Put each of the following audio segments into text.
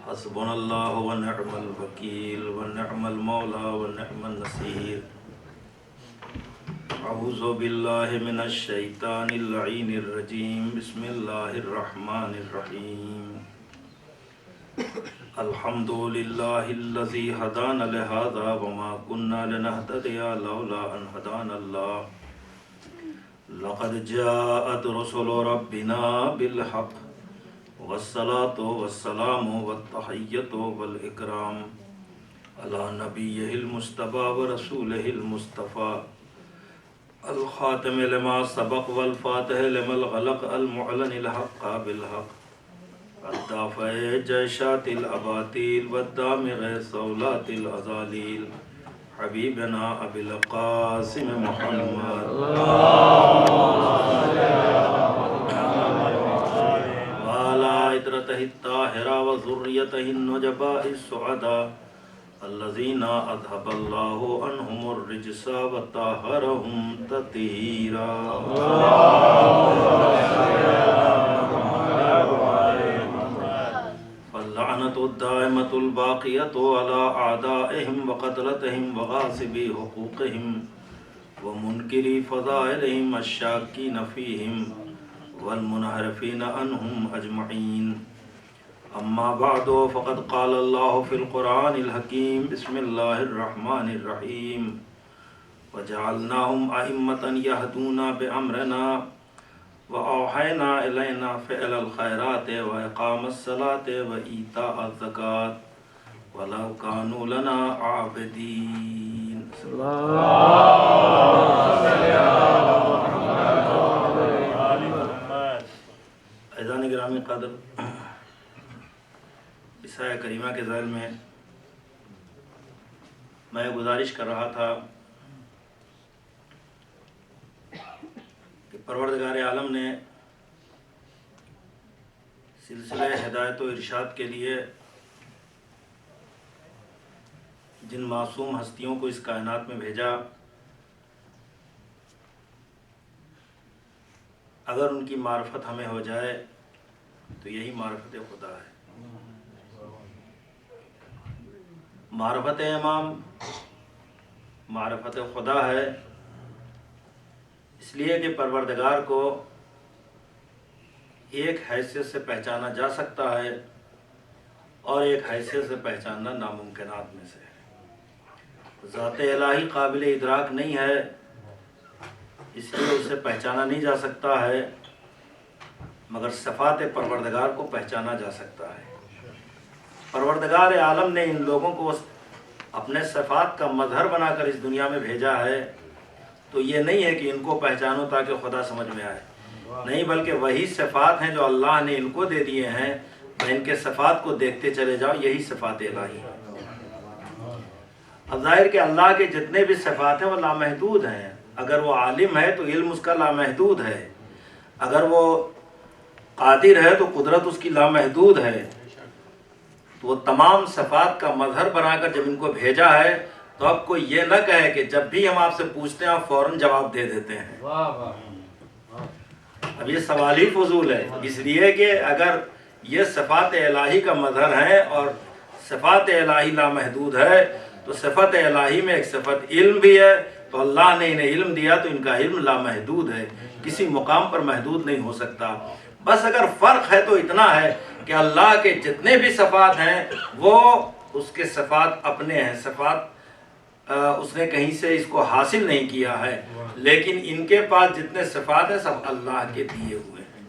حسبنا الله ونعم الوكيل ونعم المولى ونعم النصير. أعوذ بالله من الشيطان اللعين الرجيم. بسم الله الرحمن الرحيم. الحمد لله الذي هدانا لهذا وما كنا لنهتدي لولا أن هدانا الله. لقد جاءت رسل ربنا بالحق والصلاة والسلام والتحية والإكرام على نبيه المصطفى ورسوله المصطفى الخاتم لما سبق والفاتح لما الغلق المعلن الحق بالحق الدافع جيشات الأباطيل والدامغ صولات الأزاليل حبيبنا أبي القاسم محمد الطاهرة وذريته النجباء السعداء الذين أذهب الله عنهم الرجس وطهرهم تطهيرا. فاللعنة الدائمة الباقية على أعدائهم وقتلتهم وغاصبي حقوقهم ومنكري فضائلهم الشاكين فيهم والمنحرفين عنهم أجمعين. أما بعد فقد قال الله في القرآن الحكيم. بسم الله الرحمن الرحيم. وجعلناهم أئمة يهدون بأمرنا وأوحينا إلينا فعل الخيرات وإقام الصلاة وإيتاء الزكاة ولو كانوا لنا عابدين. عزیزان گرامی قدر، اس آیہ کریمہ کے ذیل میں میں گزارش کر رہا تھا کہ پروردگار عالم نے سلسلہ ہدایت و ارشاد کے لیے جن معصوم ہستیوں کو اس کائنات میں بھیجا، اگر ان کی معرفت ہمیں ہو جائے تو یہی معرفت خدا ہے. معرفت امام معرفت خدا ہے، اس لیے کہ پروردگار کو ایک حیثیت سے پہچانا جا سکتا ہے اور ایک حیثیت سے پہچاننا ناممکنات میں سے ہے. ذات الہی قابل ادراک نہیں ہے، اس لیے اسے پہچانا نہیں جا سکتا ہے، مگر صفات پروردگار کو پہچانا جا سکتا ہے. پروردگار عالم نے ان لوگوں کو اپنے صفات کا مظہر بنا کر اس دنیا میں بھیجا ہے، تو یہ نہیں ہے کہ ان کو پہچانو تاکہ خدا سمجھ میں آئے، نہیں، بلکہ وہی صفات ہیں جو اللہ نے ان کو دے دیے ہیں. ان کے صفات کو دیکھتے چلے جاؤ، یہی صفات الہی ہیں. اب ظاہر کہ اللہ کے جتنے بھی صفات ہیں وہ لامحدود ہیں. اگر وہ عالم ہے تو علم اس کا لامحدود ہے، اگر وہ قادر ہے تو قدرت اس کی لامحدود ہے. تو وہ تمام صفات کا مظہر بنا کر جب ان کو بھیجا ہے تو اب کوئی یہ نہ کہے کہ جب بھی ہم آپ سے پوچھتے ہیں آپ فوراً جواب دے دیتے ہیں. اب یہ سوال ہی فضول ہے، اس لیے کہ اگر یہ صفات الہی کا مظہر ہے اور صفات الہی لامحدود ہے تو صفت الہی میں ایک صفت علم بھی ہے، تو اللہ نے انہیں علم دیا تو ان کا علم لامحدود ہے، کسی مقام پر محدود نہیں ہو سکتا. بس اگر فرق ہے تو اتنا ہے کہ اللہ کے جتنے بھی صفات ہیں وہ اس کے صفات اپنے ہیں، صفات اس نے کہیں سے اس کو حاصل نہیں کیا ہے، لیکن ان کے پاس جتنے صفات ہیں سب اللہ کے دیے ہوئے ہیں.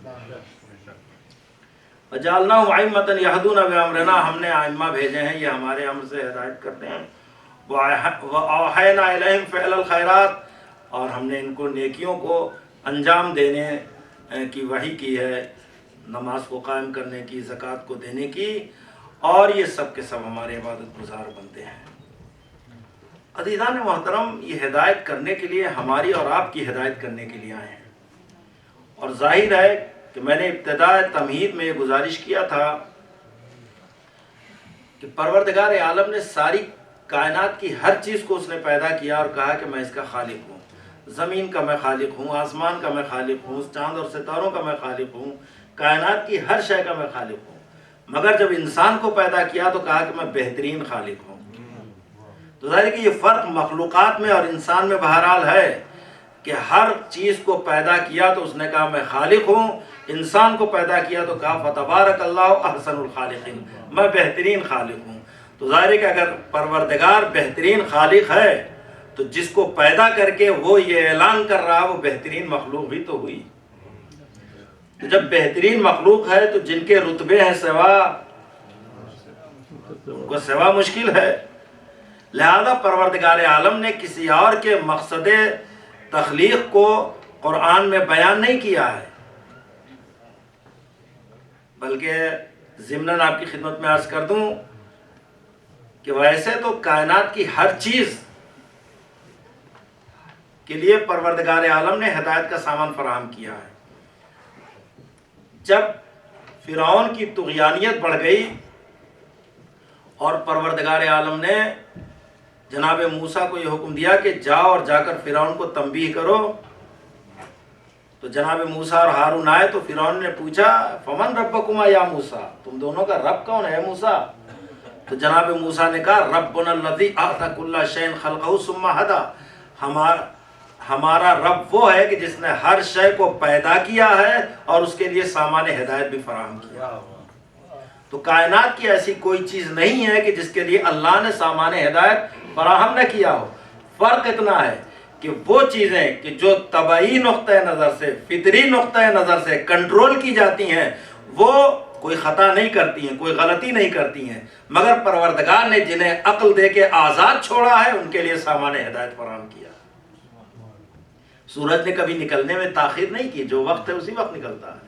وَجَعَلْنَاهُمْ أَئِمَّةً يَهْدُونَ بِأَمْرِنَا، ہم نے ائمہ بھیجے ہیں، یہ ہمارے امر سے ہدایت کرتے ہیں. وَأَوْحَيْنَا إِلَيْهِمْ فِعْلَ الْخَيْرَاتِ، اور ہم نے ان کو نیکیوں کو انجام دینے کی وحی کی ہے، نماز کو قائم کرنے کی، زکوٰۃ کو دینے کی، اور یہ سب کے سب ہمارے عبادت گزار بنتے ہیں. عزیزان محترم، یہ ہدایت کرنے کے لیے، ہماری اور آپ کی ہدایت کرنے کے لیے آئے ہیں. اور ظاہر ہے کہ میں نے ابتداء تمہید میں یہ گزارش کیا تھا کہ پروردگار عالم نے ساری کائنات کی ہر چیز کو اس نے پیدا کیا اور کہا کہ میں اس کا خالق ہوں. زمین کا میں خالق ہوں، آسمان کا میں خالق ہوں، چاند اور ستاروں کا میں خالق ہوں، کائنات کی ہر شے کا میں خالق ہوں. مگر جب انسان کو پیدا کیا تو کہا کہ میں بہترین خالق ہوں۔ تو ظاہر ہے کہ یہ فرق مخلوقات میں اور انسان میں بہرحال ہے کہ ہر چیز کو پیدا کیا تو اس نے کہا میں خالق ہوں، انسان کو پیدا کیا تو کہا فتبارک اللہ احسن الخالقین، میں بہترین خالق ہوں۔ تو ظاہر ہے کہ اگر پروردگار بہترین خالق ہے تو جس کو پیدا کر کے وہ یہ اعلان کر رہا وہ بہترین مخلوق بھی تو ہوئی۔ تو جب بہترین مخلوق ہے تو جن کے رتبے ہیں سوا، ان کو سوا مشکل ہے۔ لہذا پروردگار عالم نے کسی اور کے مقصد تخلیق کو قرآن میں بیان نہیں کیا ہے، بلکہ ضمناً آپ کی خدمت میں عرض کر دوں کہ ویسے تو کائنات کی ہر چیز کے لیے پروردگار عالم نے ہدایت کا سامان فراہم کیا ہے۔ جب فرعون کی طغیانیت بڑھ گئی اور پروردگار عالم نے جناب موسیٰ کو یہ حکم دیا کہ جاؤ اور جا کر فرعون کو تنبیہ کرو، تو جناب موسیٰ اور ہارون آئے تو فرعون نے پوچھا فمن ربکما یا موسیٰ، تم دونوں کا رب کون ہے موسیٰ؟ تو جناب موسیٰ نے کہا ربنا الذی اعطی کل شیء خلقہ ثم ھدی، ہمارا رب وہ ہے کہ جس نے ہر شے کو پیدا کیا ہے اور اس کے لیے سامان ہدایت بھی فراہم کیا۔ تو کائنات کی ایسی کوئی چیز نہیں ہے کہ جس کے لیے اللہ نے سامان ہدایت فراہم نہ کیا ہو۔ فرق اتنا ہے کہ وہ چیزیں کہ جو طبعی نقطۂ نظر سے، فطری نقطۂ نظر سے کنٹرول کی جاتی ہیں وہ کوئی خطا نہیں کرتی ہیں، کوئی غلطی نہیں کرتی ہیں، مگر پروردگار نے جنہیں عقل دے کے آزاد چھوڑا ہے ان کے لیے سامان ہدایت فراہم کیا۔ سورج نے کبھی نکلنے میں تاخیر نہیں کی، جو وقت ہے اسی وقت نکلتا ہے۔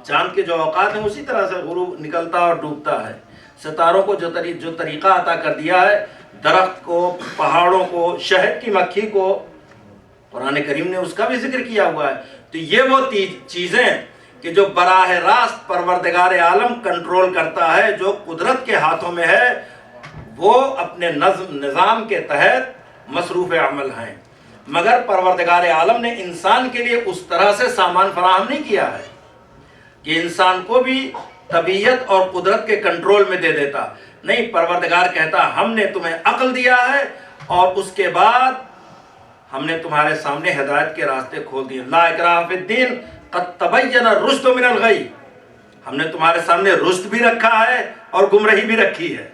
چاند کے جو اوقات ہیں اسی طرح سے غروب نکلتا اور ڈوبتا ہے۔ ستاروں کو جو طریقہ عطا کر دیا ہے، درخت کو، پہاڑوں کو، شہد کی مکھی کو، قرآن کریم نے اس کا بھی ذکر کیا ہوا ہے۔ تو یہ وہ چیزیں کہ جو براہ راست پروردگار عالم کنٹرول کرتا ہے، جو قدرت کے ہاتھوں میں ہے، وہ اپنے نظام کے تحت مصروف عمل ہیں، مگر پروردگار عالم نے انسان کے لیے اس طرح سے سامان فراہم نہیں کیا ہے کہ انسان کو بھی طبیعت اور قدرت کے کنٹرول میں دے دیتا۔ نہیں، پروردگار کہتا ہم نے تمہیں عقل دیا ہے اور اس کے بعد ہم نے تمہارے سامنے ہدایت کے راستے کھول دیے۔ لا اکراہ فی الدین قد تبین الرشد من الغی، ہم نے تمہارے سامنے رشد بھی رکھا ہے اور گمراہی بھی رکھی ہے۔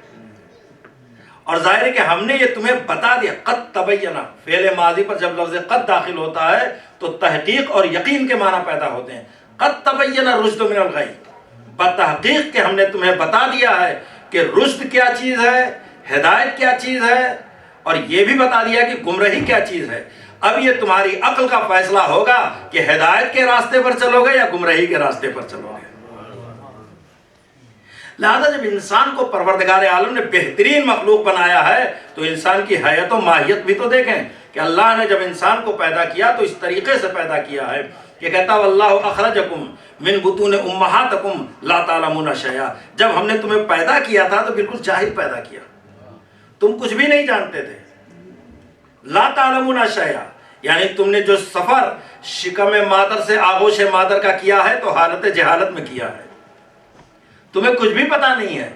اور ظاہر ہے کہ ہم نے یہ تمہیں بتا دیا۔ قد تبینہ، فعل ماضی پر جب لفظ قد داخل ہوتا ہے تو تحقیق اور یقین کے معنی پیدا ہوتے ہیں۔ قد تبین الرشد من الغی، بتحقیق کہ ہم نے تمہیں بتا دیا ہے کہ رشد کیا چیز ہے، ہدایت کیا چیز ہے، اور یہ بھی بتا دیا کہ گمراہی کیا چیز ہے۔ اب یہ تمہاری عقل کا فیصلہ ہوگا کہ ہدایت کے راستے پر چلو گے یا گمراہی کے راستے پر چلو گے۔ لہذا جب انسان کو پروردگار عالم نے بہترین مخلوق بنایا ہے تو انسان کی حیت و ماہیت بھی تو دیکھیں کہ اللہ نے جب انسان کو پیدا کیا تو اس طریقے سے پیدا کیا ہے کہ کہتا واللہ اخرجکم من بطون امہاتکم لا تعلمون شیئا، جب ہم نے تمہیں پیدا کیا تھا تو بالکل جاہل پیدا کیا، تم کچھ بھی نہیں جانتے تھے۔ لا تعلمون شیئا یعنی تم نے جو سفر شکم مادر سے آغوش مادر کا کیا ہے تو حالت جہالت میں کیا ہے، تمہیں کچھ بھی پتا نہیں ہے۔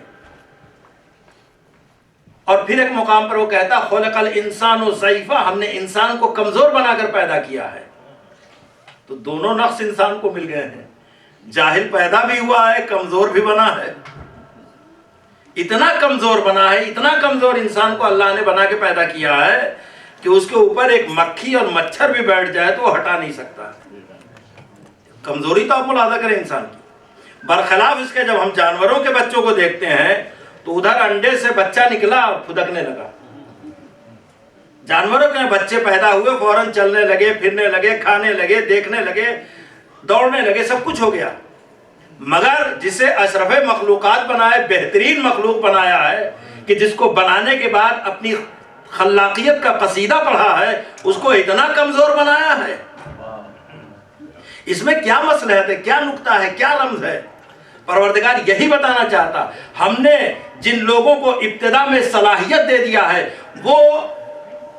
اور پھر ایک مقام پر وہ کہتا خلق الانسان ضعیفا، ہم نے انسان کو کمزور بنا کر پیدا کیا ہے۔ تو دونوں نقص انسان کو مل گئے ہیں، جاہل پیدا بھی ہوا ہے، کمزور بھی بنا ہے۔ اتنا کمزور بنا ہے، اتنا کمزور انسان کو اللہ نے بنا کے پیدا کیا ہے کہ اس کے اوپر ایک مکھی اور مچھر بھی بیٹھ جائے تو وہ ہٹا نہیں سکتا۔ کمزوری تو آپ ملاحظہ کریں انسان کی۔ برخلاف اس کے جب ہم جانوروں کے بچوں کو دیکھتے ہیں تو ادھر انڈے سے بچہ نکلا اور پھدکنے لگا۔ جانوروں کے بچے پیدا ہوئے فوراً چلنے لگے، پھرنے لگے، کھانے لگے، دیکھنے لگے، دوڑنے لگے، سب کچھ ہو گیا۔ مگر جسے اشرف مخلوقات بنائے، بہترین مخلوق بنایا ہے کہ جس کو بنانے کے بعد اپنی خلاقیت کا قصیدہ پڑھا ہے، اس کو اتنا کمزور بنایا ہے۔ اس میں کیا مصلحت ہے، کیا نکتہ ہے، کیا رمز ہے؟ پروردگار یہی بتانا چاہتا ہم نے جن لوگوں کو ابتدا میں صلاحیت دے دیا ہے، وہ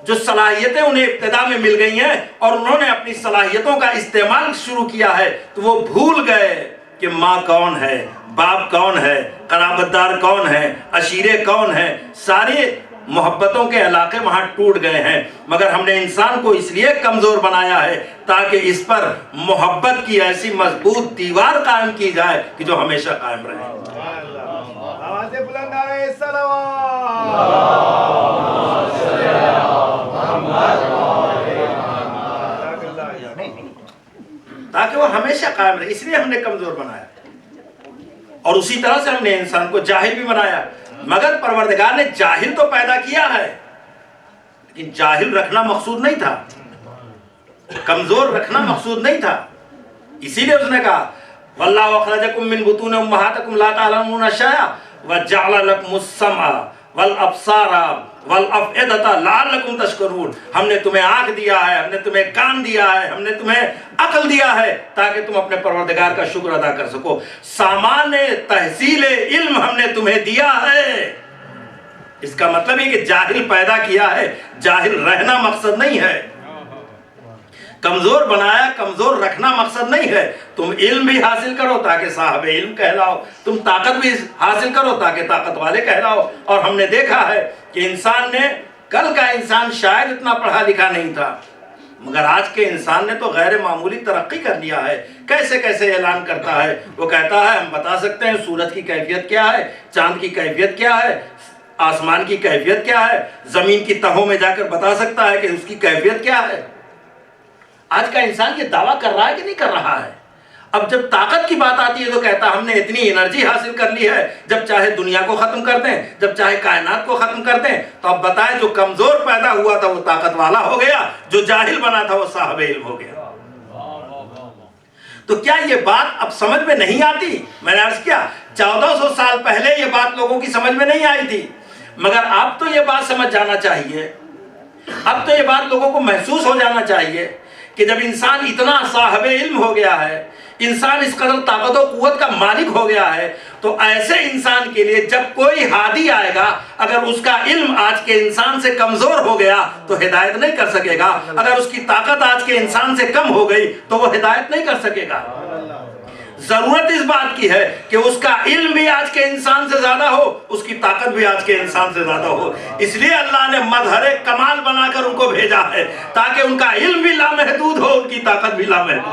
جو صلاحیتیں انہیں ابتدا میں مل گئی ہیں اور انہوں نے اپنی صلاحیتوں کا استعمال شروع کیا ہے تو وہ بھول گئے کہ ماں کون ہے، باپ کون ہے، قرابت دار کون ہے، عشیرے کون ہیں، سارے محبتوں کے علاقے وہاں ٹوٹ گئے ہیں، مگر ہم نے انسان کو اس لیے کمزور بنایا ہے تاکہ اس پر محبت کی ایسی مضبوط دیوار قائم کی جائے کہ جو ہمیشہ قائم رہے۔ تاکہ وہ ہمیشہ قائم رہے، اس لیے ہم نے کمزور بنایا، اور اسی طرح سے ہم نے انسان کو جاہل بھی بنایا۔ مگر پروردگار نے جاہل تو پیدا کیا ہے، لیکن جاہل رکھنا مقصود نہیں تھا، کمزور رکھنا مقصود نہیں تھا۔ اسی لیے اس نے کہا وَاللَّهُ أَخْرَجَكُم مِّن بُطُونِ أُمَّهَاتِكُمْ لَا تَعْلَمُونَ شَيْئًا وَجَعَلَ لَكُمُ السَّمْعَ وَالْأَبْصَارَ وَالْأَفْئِدَةَ لَعَلَّكُمْ تَشْكُرُونَ۔ ہم نے تمہیں آنکھ دیا ہے، ہم نے تمہیں کان دیا ہے، ہم نے تمہیں عقل دیا ہے تاکہ تم اپنے پروردگار کا شکر ادا کر سکو۔ سامان تحصیل علم ہم نے تمہیں دیا ہے۔ اس کا مطلب یہ کہ جاہل پیدا کیا ہے، جاہل رہنا مقصد نہیں ہے، کمزور بنایا، کمزور رکھنا مقصد نہیں ہے۔ تم علم بھی حاصل کرو تاکہ صاحب علم کہلاؤ، تم طاقت بھی حاصل کرو تاکہ طاقت والے کہلاؤ۔ اور ہم نے دیکھا ہے کہ انسان نے، کل کا انسان شاید اتنا پڑھا لکھا نہیں تھا، مگر آج کے انسان نے تو غیر معمولی ترقی کر لیا ہے۔ کیسے کیسے اعلان کرتا ہے، وہ کہتا ہے ہم بتا سکتے ہیں سورج کی کیفیت کیا ہے، چاند کی کیفیت کیا ہے، آسمان کی کیفیت کیا ہے، زمین کی تہوں میں جا کر بتا سکتا ہے کہ اس کی کیفیت کیا ہے۔ آج کا انسان یہ دعویٰ کر رہا ہے کہ نہیں کر رہا ہے؟ اب جب طاقت کی بات آتی ہے تو کہتا ہم نے اتنی انرجی حاصل کر لی ہے، جب چاہے دنیا کو ختم کر دیں، جب چاہے کائنات کو ختم کر دیں۔ تو اب بتائیں جو کمزور پیدا ہوا تھا وہ طاقت والا ہو گیا، جو جاہل بنا تھا وہ صاحب علم ہو گیا۔ تو کیا یہ بات اب سمجھ میں نہیں آتی؟ میں نے عرض کیا 1400 سال پہلے یہ بات لوگوں کی سمجھ میں نہیں آئی تھی، مگر اب تو یہ بات سمجھ جانا چاہیے، اب تو یہ بات لوگوں کو محسوس ہو جانا چاہیے کہ جب انسان اتنا صاحب علم ہو گیا ہے، انسان اس قدر طاقت و قوت کا مالک ہو گیا ہے، تو ایسے انسان کے لیے جب کوئی ہادی آئے گا، اگر اس کا علم آج کے انسان سے کمزور ہو گیا تو ہدایت نہیں کر سکے گا، اگر اس کی طاقت آج کے انسان سے کم ہو گئی تو وہ ہدایت نہیں کر سکے گا۔ ضرورت اس بات کی ہے کہ اس کا علم بھی آج کے انسان سے زیادہ ہو، اس کی طاقت بھی آج کے انسان سے زیادہ ہو۔ اس لیے اللہ نے مظہر کمال بنا کر ان کو بھیجا ہے تاکہ ان کا علم بھی لامحدود ہو، ان کی طاقت بھی لامحدود ہو۔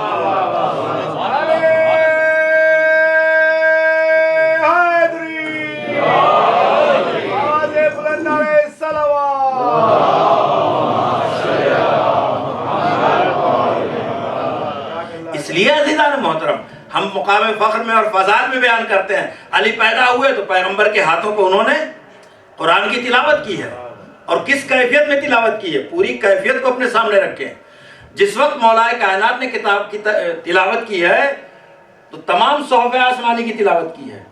اس لیے عزیزان محترم ہم مقام فخر میں اور فضائل میں بیان کرتے ہیں علی پیدا ہوئے تو پیغمبر کے ہاتھوں کو انہوں نے قرآن کی تلاوت کی ہے، اور کس کیفیت میں تلاوت کی ہے، پوری کیفیت کو اپنے سامنے رکھیں۔ جس وقت مولا کائنات نے کتاب کی تلاوت کی ہے تو تمام صحف آسمانی کی تلاوت کی ہے،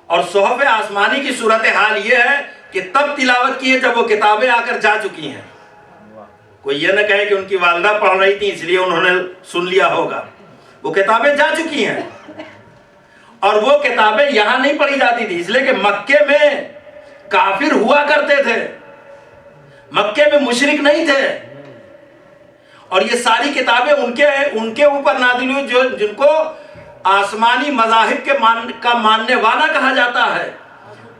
اور صحف آسمانی کی صورتحال یہ ہے کہ تب تلاوت کی ہے جب وہ کتابیں آ کر جا چکی ہیں۔ کوئی یہ نہ کہے کہ ان کی والدہ پڑھ رہی تھی اس لیے انہوں نے سن لیا ہوگا، وہ کتابیں جا چکی ہیں، اور وہ کتابیں یہاں نہیں پڑھی جاتی تھی، اس لیے کہ مکے میں کافر ہوا کرتے تھے، مکے میں مشرک نہیں تھے، اور یہ ساری کتابیں ان کے اوپر نازل ہوئی جن کو آسمانی مذاہب کا ماننے والا کہا جاتا ہے،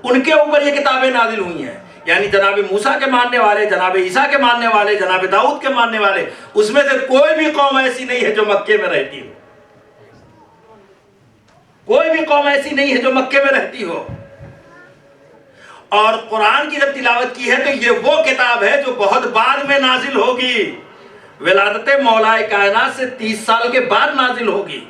ان کے اوپر یہ کتابیں نازل ہوئی ہیں۔ یعنی جناب موسیٰ کے ماننے والے، جناب عیسیٰ کے ماننے والے، جناب داؤد کے ماننے والے، اس میں سے کوئی بھی قوم ایسی نہیں ہے جو مکے میں رہتی ہو، کوئی بھی قوم ایسی نہیں ہے جو مکے میں رہتی ہو۔ اور قرآن کی جب تلاوت کی ہے تو یہ وہ کتاب ہے جو بہت بعد میں نازل ہوگی، ولادت مولا کائنات سے 30 سال کے بعد نازل ہوگی۔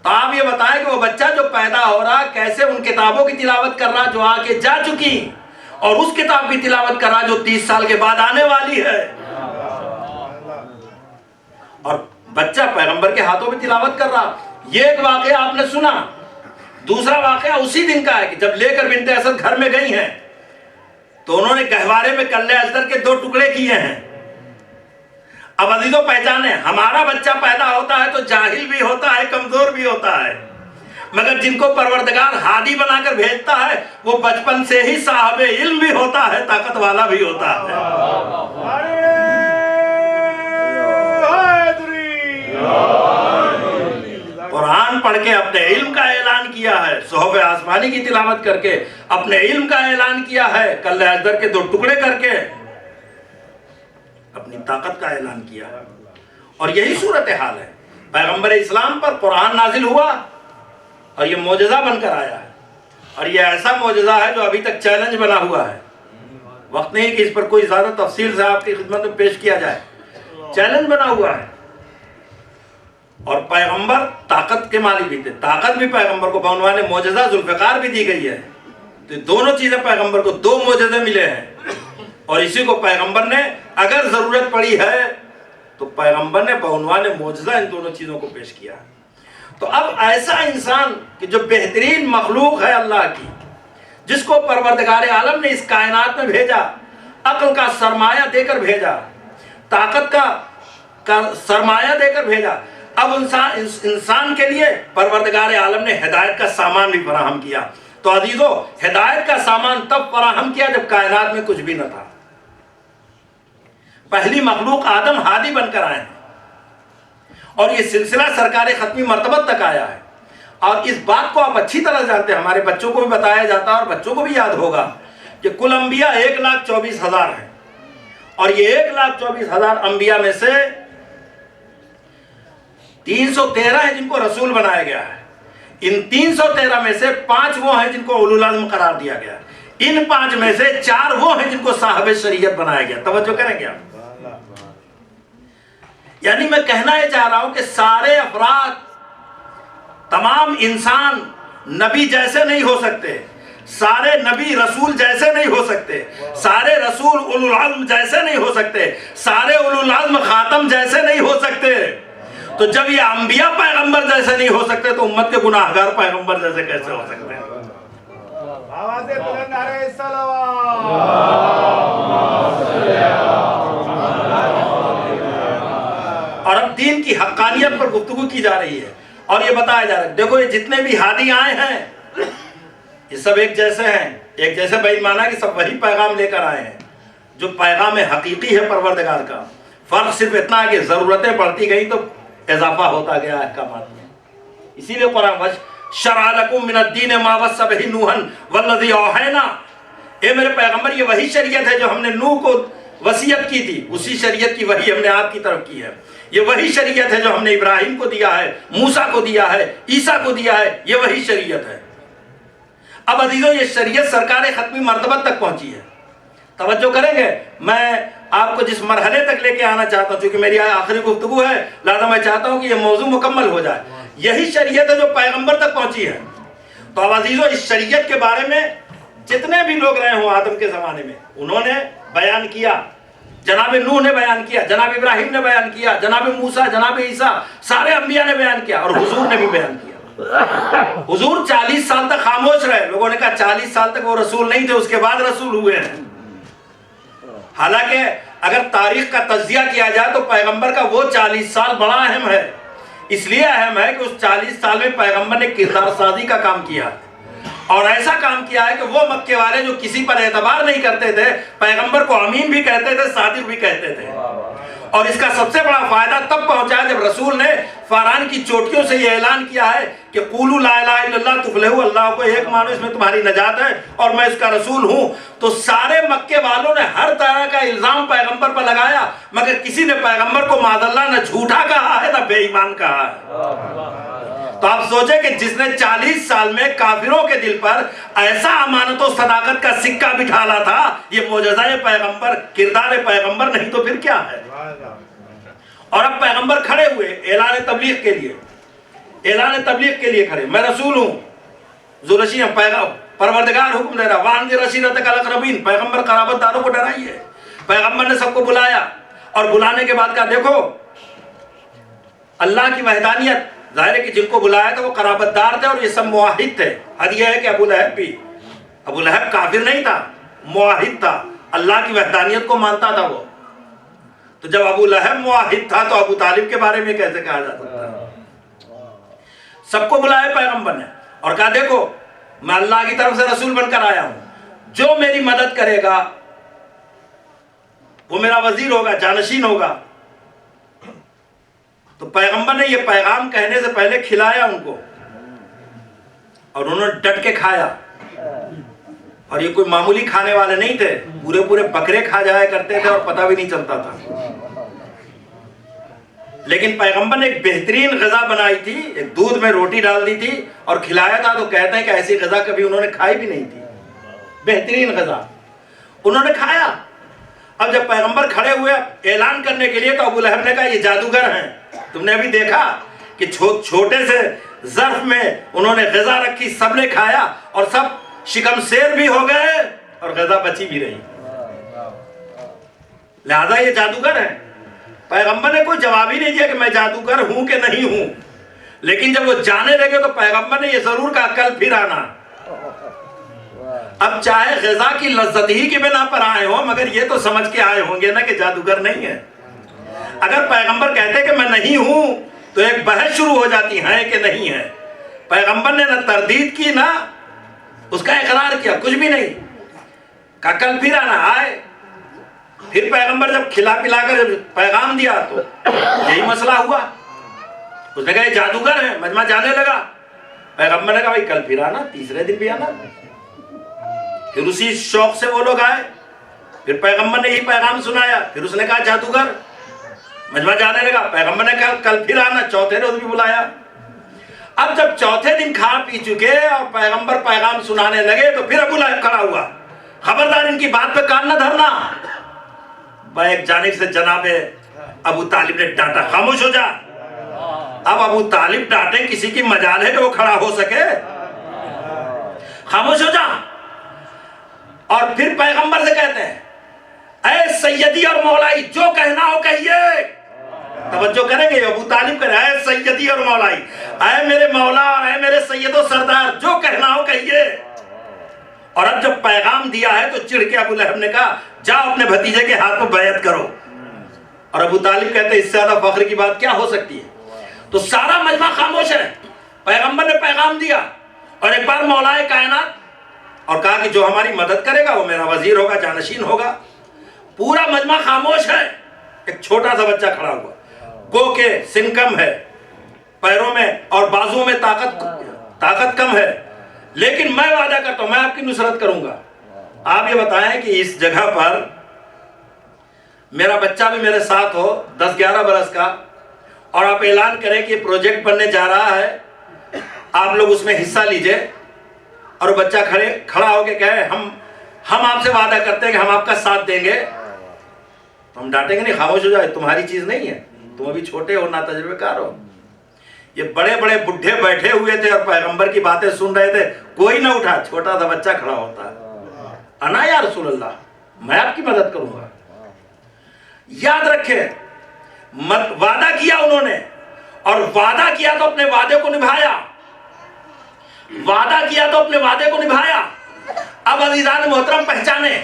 تو آپ یہ بتائیں کہ وہ بچہ جو پیدا ہو رہا کیسے ان کتابوں کی تلاوت کر رہا جو آگے جا چکی، اور اس کتاب کی تلاوت کر رہا جو 30 سال کے بعد آنے والی ہے، اور بچہ پیغمبر کے ہاتھوں میں تلاوت کر رہا۔ یہ ایک واقعہ آپ نے سنا۔ دوسرا واقعہ اسی دن کا ہے کہ جب لے کر بنت اسد گھر میں گئی ہیں تو انہوں نے گہوارے میں کلے اجدر کے 2 ٹکڑے کیے ہیں۔ اب عزیزوں پہچانے، ہمارا بچہ پیدا ہوتا ہے تو جاہل بھی ہوتا ہے، کمزور بھی ہوتا ہے، مگر جن کو پروردگار ہادی بنا کر بھیجتا ہے وہ بچپن سے ہی صاحب علم بھی ہوتا ہے، طاقت والا بھی ہوتا ہے۔ قرآن پڑھ کے اپنے علم کا اعلان کیا ہے، صحف آسمانی کی تلاوت کر کے اپنے علم کا اعلان کیا ہے، کلہ ازدر کے 2 ٹکڑے کر کے اپنی طاقت کا اعلان کیا ہے۔ اور یہی صورتحال ہے، پیغمبر اسلام پر قرآن نازل ہوا اور یہ معجزہ بن کر آیا ہے، اور یہ ایسا معجزہ ہے جو ابھی تک چیلنج بنا ہوا ہے۔ وقت نہیں کہ اس پر کوئی زیادہ تفصیل سے آپ کی خدمت میں پیش کیا جائے، چیلنج بنا ہوا ہے۔ اور پیغمبر طاقت کے مالک بھی تھے، طاقت بھی پیغمبر کو بعنوان معجزہ ذوالفقار بھی دی گئی ہے، تو دونوں چیزیں پیغمبر کو 2 معجزے ملے ہیں، اور اسی کو پیغمبر نے اگر ضرورت پڑی ہے تو پیغمبر نے بعنوان معجزہ ان دونوں چیزوں کو پیش کیا ہے۔ تو اب ایسا انسان کہ جو بہترین مخلوق ہے اللہ کی، جس کو پروردگار عالم نے اس کائنات میں بھیجا، عقل کا سرمایہ دے کر بھیجا، طاقت کا سرمایہ دے کر بھیجا، اب انسان کے لیے پروردگار عالم نے ہدایت کا سامان بھی فراہم کیا۔ تو عزیزو، ہدایت کا سامان تب فراہم کیا جب کائنات میں کچھ بھی نہ تھا۔ پہلی مخلوق آدم ہادی بن کر آئے ہیں، اور یہ سلسلہ سرکار ختمی مرتبت تک آیا ہے۔ اور اس بات کو آپ اچھی طرح جانتے ہیں، ہمارے بچوں کو بھی بتایا جاتا ہے اور بچوں کو بھی یاد ہوگا کہ کل انبیاء 1,24,000 ہیں، اور یہ 1,24,000 انبیاء میں سے 313 ہیں جن کو رسول بنایا گیا ہے۔ ان 313 میں سے 5 وہ ہیں جن کو اولو العزم قرار دیا گیا، ان 5 میں سے 4 وہ ہیں جن کو صاحب شریعت بنایا گیا۔ توجہ کریں گے آپ؟ یعنی میں کہنا یہ چاہ رہا ہوں کہ سارے افراد، تمام انسان نبی جیسے نہیں ہو سکتے، سارے نبی رسول جیسے نہیں ہو سکتے، سارے رسول اولو العزم جیسے نہیں ہو سکتے، سارے اولو العزم خاتم جیسے نہیں ہو سکتے۔ تو جب یہ انبیاء پیغمبر جیسے نہیں ہو سکتے تو امت کے گناہگار پیغمبر جیسے کیسے ہو سکتے ہیں؟ آواز بلند نعرہ صلوات۔ اور اب دین کی حقانیت پر گفتگو کی جا رہی ہے، اور یہ بتایا جا رہا ہے، دیکھو یہ جتنے بھی ہادی آئے ہیں یہ سب ایک جیسے ہیں، ایک جیسے بھائی مانا کہ سب وہی پیغام لے کر آئے ہیں جو پیغام حقیقی ہے پروردگار کا۔ فرق صرف اتنا ہے کہ ضرورتیں بڑھتی گئی تو اضافہ ہوتا گیا احکامات میں۔ اسی لیے قرآن شرع لکم من الدین ما وصی بہ نوحا والذی اوحینا، اے میرے پیغمبر یہ وہی شریعت ہے جو ہم نے نوح کو وصیت کی تھی، اسی شریعت کی وحی ہم نے آپ کی طرف کی ہے۔ یہ وہی شریعت ہے جو ہم نے ابراہیم کو دیا ہے، موسیٰ کو دیا ہے، عیسیٰ کو دیا ہے، یہ وہی شریعت ہے۔ اب عزیزو یہ شریعت سرکار ختمی مرتبت تک پہنچی ہے۔ توجہ کریں گے، میں آپ کو جس مرحلے تک لے کے آنا چاہتا ہوں، چونکہ میری آخری گفتگو ہے لہذا میں چاہتا ہوں کہ یہ موضوع مکمل ہو جائے۔ یہی شریعت ہے جو پیغمبر تک پہنچی ہے۔ تو اب عزیزو اس شریعت کے بارے میں جتنے بھی لوگ رہے ہوں آدم کے زمانے میں انہوں نے بیان کیا، جناب نوح نے بیان کیا، جناب ابراہیم نے بیان کیا، جناب موسیٰ، جناب عیسیٰ، سارے انبیاء نے بیان کیا، اور حضور نے بھی بیان کیا۔ حضور 40 سال تک خاموش رہے، لوگوں نے کہا 40 سال تک وہ رسول نہیں تھے، اس کے بعد رسول ہوئے ہیں۔ حالانکہ اگر تاریخ کا تجزیہ کیا جائے تو پیغمبر کا وہ 40 سال بڑا اہم ہے، اس لیے اہم ہے کہ اس 40 سال میں پیغمبر نے کردار سازی کا کام کیا، اور ایسا کام کیا ہے کہ وہ مکے والے جو کسی پر اعتبار نہیں کرتے تھے پیغمبر کو امین بھی کہتے تھے، صادق بھی کہتے تھے۔ اور اس کا سب سے بڑا فائدہ تب پہنچا جب رسول نے فاران کی چوٹیوں سے یہ اعلان کیا ہے کہ قولوا لا الہ الا اللہ تفلحوا، اللہ کو ایک مانو، اس میں تمہاری نجات ہے اور میں اس کا رسول ہوں۔ تو سارے مکے والوں نے ہر طرح کا الزام پیغمبر پر لگایا، مگر کسی نے پیغمبر کو معاذ اللہ نہ جھوٹا کہا ہے نہ بے ایمان کہا ہے۔ تو آپ سوچیں کہ جس نے 40 سال میں کافروں کے دل پر ایسا امانت و صداقت کا سکہ بٹھالا تھا، یہ معجزہ پیغمبر، کردار پیغمبر نہیں تو پھر کیا ہے؟ اور اب پیغمبر کھڑے ہوئے اعلان تبلیغ کے لیے، اعلان تبلیغ کے لیے کھڑے، میں رسول ہوں، ذوالرشید پروردگار حکم دے رہا، وانذر عشیرتک الاقربین، پیغمبر قرابت داروں کو ڈرائیے۔ پیغمبر نے سب کو بلایا، اور بلانے کے بعد کہا دیکھو اللہ کی وحدانیت، ظاہر ہے کہ جن کو بلایا تھا وہ قرابت دار تھے اور یہ سب معاہد تھے۔ حد یہ ہے کہ ابو لہب بھی، ابو لہب کافر نہیں تھا، معاہد تھا، اللہ کی وحدانیت کو مانتا تھا وہ۔ تو جب ابو لہب معاہد تھا تو ابو طالب کے بارے میں کیسے کہا جا سکتا ہے؟ سب کو بلایا پیغمبر نے اور کہا دیکھو میں اللہ کی طرف سے رسول بن کر آیا ہوں، جو میری مدد کرے گا وہ میرا وزیر ہوگا، جانشین ہوگا۔ تو پیغمبر نے یہ پیغام کہنے سے پہلے کھلایا ان کو اور انہوں نے ڈٹ کے کھایا. اور یہ کوئی معمولی کھانے والے نہیں تھے, پورے پورے بکرے کھا جایا کرتے تھے اور پتہ بھی نہیں چلتا تھا. لیکن پیغمبر نے ایک بہترین غذا بنائی تھی, ایک دودھ میں روٹی ڈال دی تھی اور کھلایا تھا. تو کہتے ہیں کہ ایسی غذا کبھی انہوں نے کھائی بھی نہیں تھی, بہترین غذا انہوں نے کھایا. اب جب پیغمبر کھڑے ہوئے اعلان کرنے کے لیے تو ابو لہب نے کہا یہ جادوگر ہیں. تم نے ابھی دیکھا کہ چھوٹے سے ظرف میں انہوں نے غذا رکھی, سب نے کھایا اور سب شکم سیر بھی ہو گئے اور غذا بچی بھی رہی. لہذا یہ جادوگر ہیں. پیغمبر نے کوئی جواب ہی نہیں دیا کہ میں جادوگر ہوں کہ نہیں ہوں. لیکن جب وہ جانے لگے تو پیغمبر نے یہ ضرور کہا کل پھر آنا. اب چاہے غذا کی لذت ہی کی بنا پر آئے ہوں, مگر یہ تو سمجھ کے آئے ہوں گے نا کہ جادوگر نہیں ہے. اگر پیغمبر کہتے کہ میں نہیں ہوں تو ایک بحث شروع ہو جاتی ہے کہ نہیں ہے. پیغمبر نے نہ تردید کی نہ اس کا اقرار کیا, کچھ بھی نہیں. کہا کل پھر آنا. آئے. پھر پیغمبر جب کھلا پلا کر جب پیغام دیا تو یہی مسئلہ ہوا. اس نے کہا یہ جادوگر ہے. مجمع جانے لگا. پیغمبر نے کہا بھائی کل پھر آنا, تیسرے دن بھی آنا. پھر اسی شوق سے وہ لوگ آئے. پھر پیغمبر نے یہی پیغام سنایا. پھر اس نے کہا جادوگر. مجمع جانے لگا. پیغمبر نے کہا کل پھر آنا. چوتھے روز بھی بلایا. اب جب چوتھے دن کھا پی چکے اور پیغمبر پیغام سنانے لگے تو پھر ابو لہب کھڑا ہوا. خبردار ان کی بات پہ کان نہ دھرنا. ایک جانب سے جناب ابو طالب نے ڈانٹا خاموش ہو جا. اب ابو طالب ڈانٹے کسی کی مجال ہے کہ وہ کھڑا ہو سکے. خاموش ہو جا. اور پھر پیغمبر سے کہتے ہیں اے سیدی اور مولائی جو کہنا ہو کہیے. توجہ کریں گے ابو طالب کرے اے سیدی اور مولائی, اے میرے مولا اور اے میرے سید و سردار جو کہنا ہو کہیے. اور اب جب پیغام دیا ہے تو چڑھ کے ابو لہب نے کہا جاؤ اپنے بھتیجے کے ہاتھ میں بیعت کرو. اور ابو طالب کہتے ہیں اس سے زیادہ فخر کی بات کیا ہو سکتی ہے. تو سارا مجمع خاموش ہے. پیغمبر نے پیغام دیا اور ایک بار مولا کائنات اور کہا کہ جو ہماری مدد کرے گا وہ میرا وزیر ہوگا, جانشین ہوگا. پورا مجمع خاموش ہے. ایک چھوٹا سا بچہ کھڑا ہوا, گو کہ سن کم ہے, پیروں میں اور بازوؤں میں طاقت کم ہے, لیکن میں وعدہ کرتا ہوں میں آپ کی نصرت کروں گا. آپ یہ بتائیں کہ اس جگہ پر میرا بچہ بھی میرے ساتھ ہو 10-11 برس کا اور آپ اعلان کریں کہ پروجیکٹ بننے جا رہا ہے, آپ لوگ اس میں حصہ لیجئے. اور وہ بچہ کھڑا ہو کے کہے ہم آپ سے وعدہ کرتے ہیں کہ ہم آپ کا ساتھ دیں گے. تو ہم ڈانٹیں گے نہیں, خاموش ہو جائے, تمہاری چیز نہیں ہے, تم ابھی چھوٹے ہو, نا تجربے کار ہو. یہ بڑے بڑے بڈھے بیٹھے ہوئے تھے اور پیغمبر کی باتیں سن رہے تھے, کوئی نہ اٹھا. چھوٹا سا بچہ کھڑا ہوتا ہے, انا یا رسول اللہ میں آپ کی مدد کروں گا. یاد رکھیں وعدہ کیا انہوں نے, اور وعدہ کیا تو اپنے وعدے کو نبھایا. وعدہ کیا تو اپنے وعدے کو نبھایا. اب عزیزان محترم پہچانے,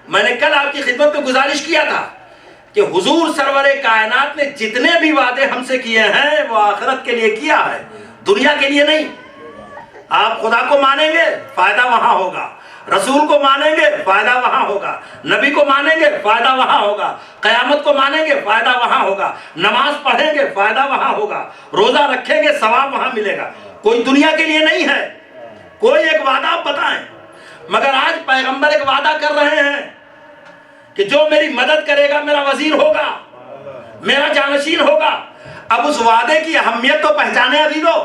میں نے کل آپ کی خدمت میں گزارش کیا تھا کہ حضور سرور کائنات نے جتنے بھی وعدے ہم سے کیے ہیں وہ آخرت کے لیے کیا ہے, دنیا کے لیے نہیں. آپ خدا کو مانیں گے فائدہ وہاں ہوگا, رسول کو مانیں گے فائدہ وہاں ہوگا, نبی کو مانیں گے فائدہ وہاں ہوگا, قیامت کو مانیں گے فائدہ وہاں ہوگا, نماز پڑھیں گے فائدہ وہاں ہوگا, روزہ رکھیں گے ثواب وہاں ملے گا. کوئی دنیا کے لیے نہیں ہے. کوئی ایک وعدہ آپ بتائیں. مگر آج پیغمبر ایک وعدہ کر رہے ہیں کہ جو میری مدد کرے گا میرا وزیر ہوگا, میرا جانشین ہوگا. اب اس وعدے کی اہمیت تو پہچانے عزیزو.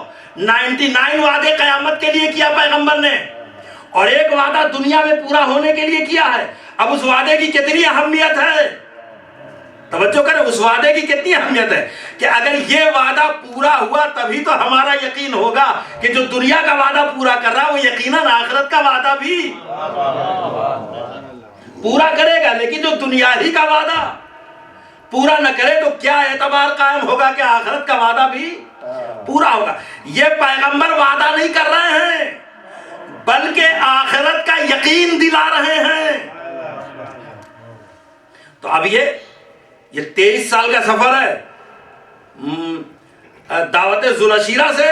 99 وعدے قیامت کے لیے کیا پیغمبر نے, اور ایک وعدہ دنیا میں پورا ہونے کے لیے کیا ہے. اب اس وعدے کی کتنی اہمیت ہے, توجہ کریں, اس وعدے کی کتنی اہمیت ہے کہ اگر یہ وعدہ پورا ہوا تبھی تو ہمارا یقین ہوگا کہ جو دنیا کا وعدہ پورا کر رہا ہے وہ یقیناً آخرت کا وعدہ بھی پورا کرے گا. لیکن جو دنیا ہی کا وعدہ پورا نہ کرے تو کیا اعتبار قائم ہوگا کہ آخرت کا وعدہ بھی پورا ہوگا. یہ پیغمبر وعدہ نہیں کر رہے ہیں بلکہ آخرت کا یقین دلا رہے ہیں. تو اب یہ 23 سال کا سفر ہے, دعوت ذوالعشیرہ سے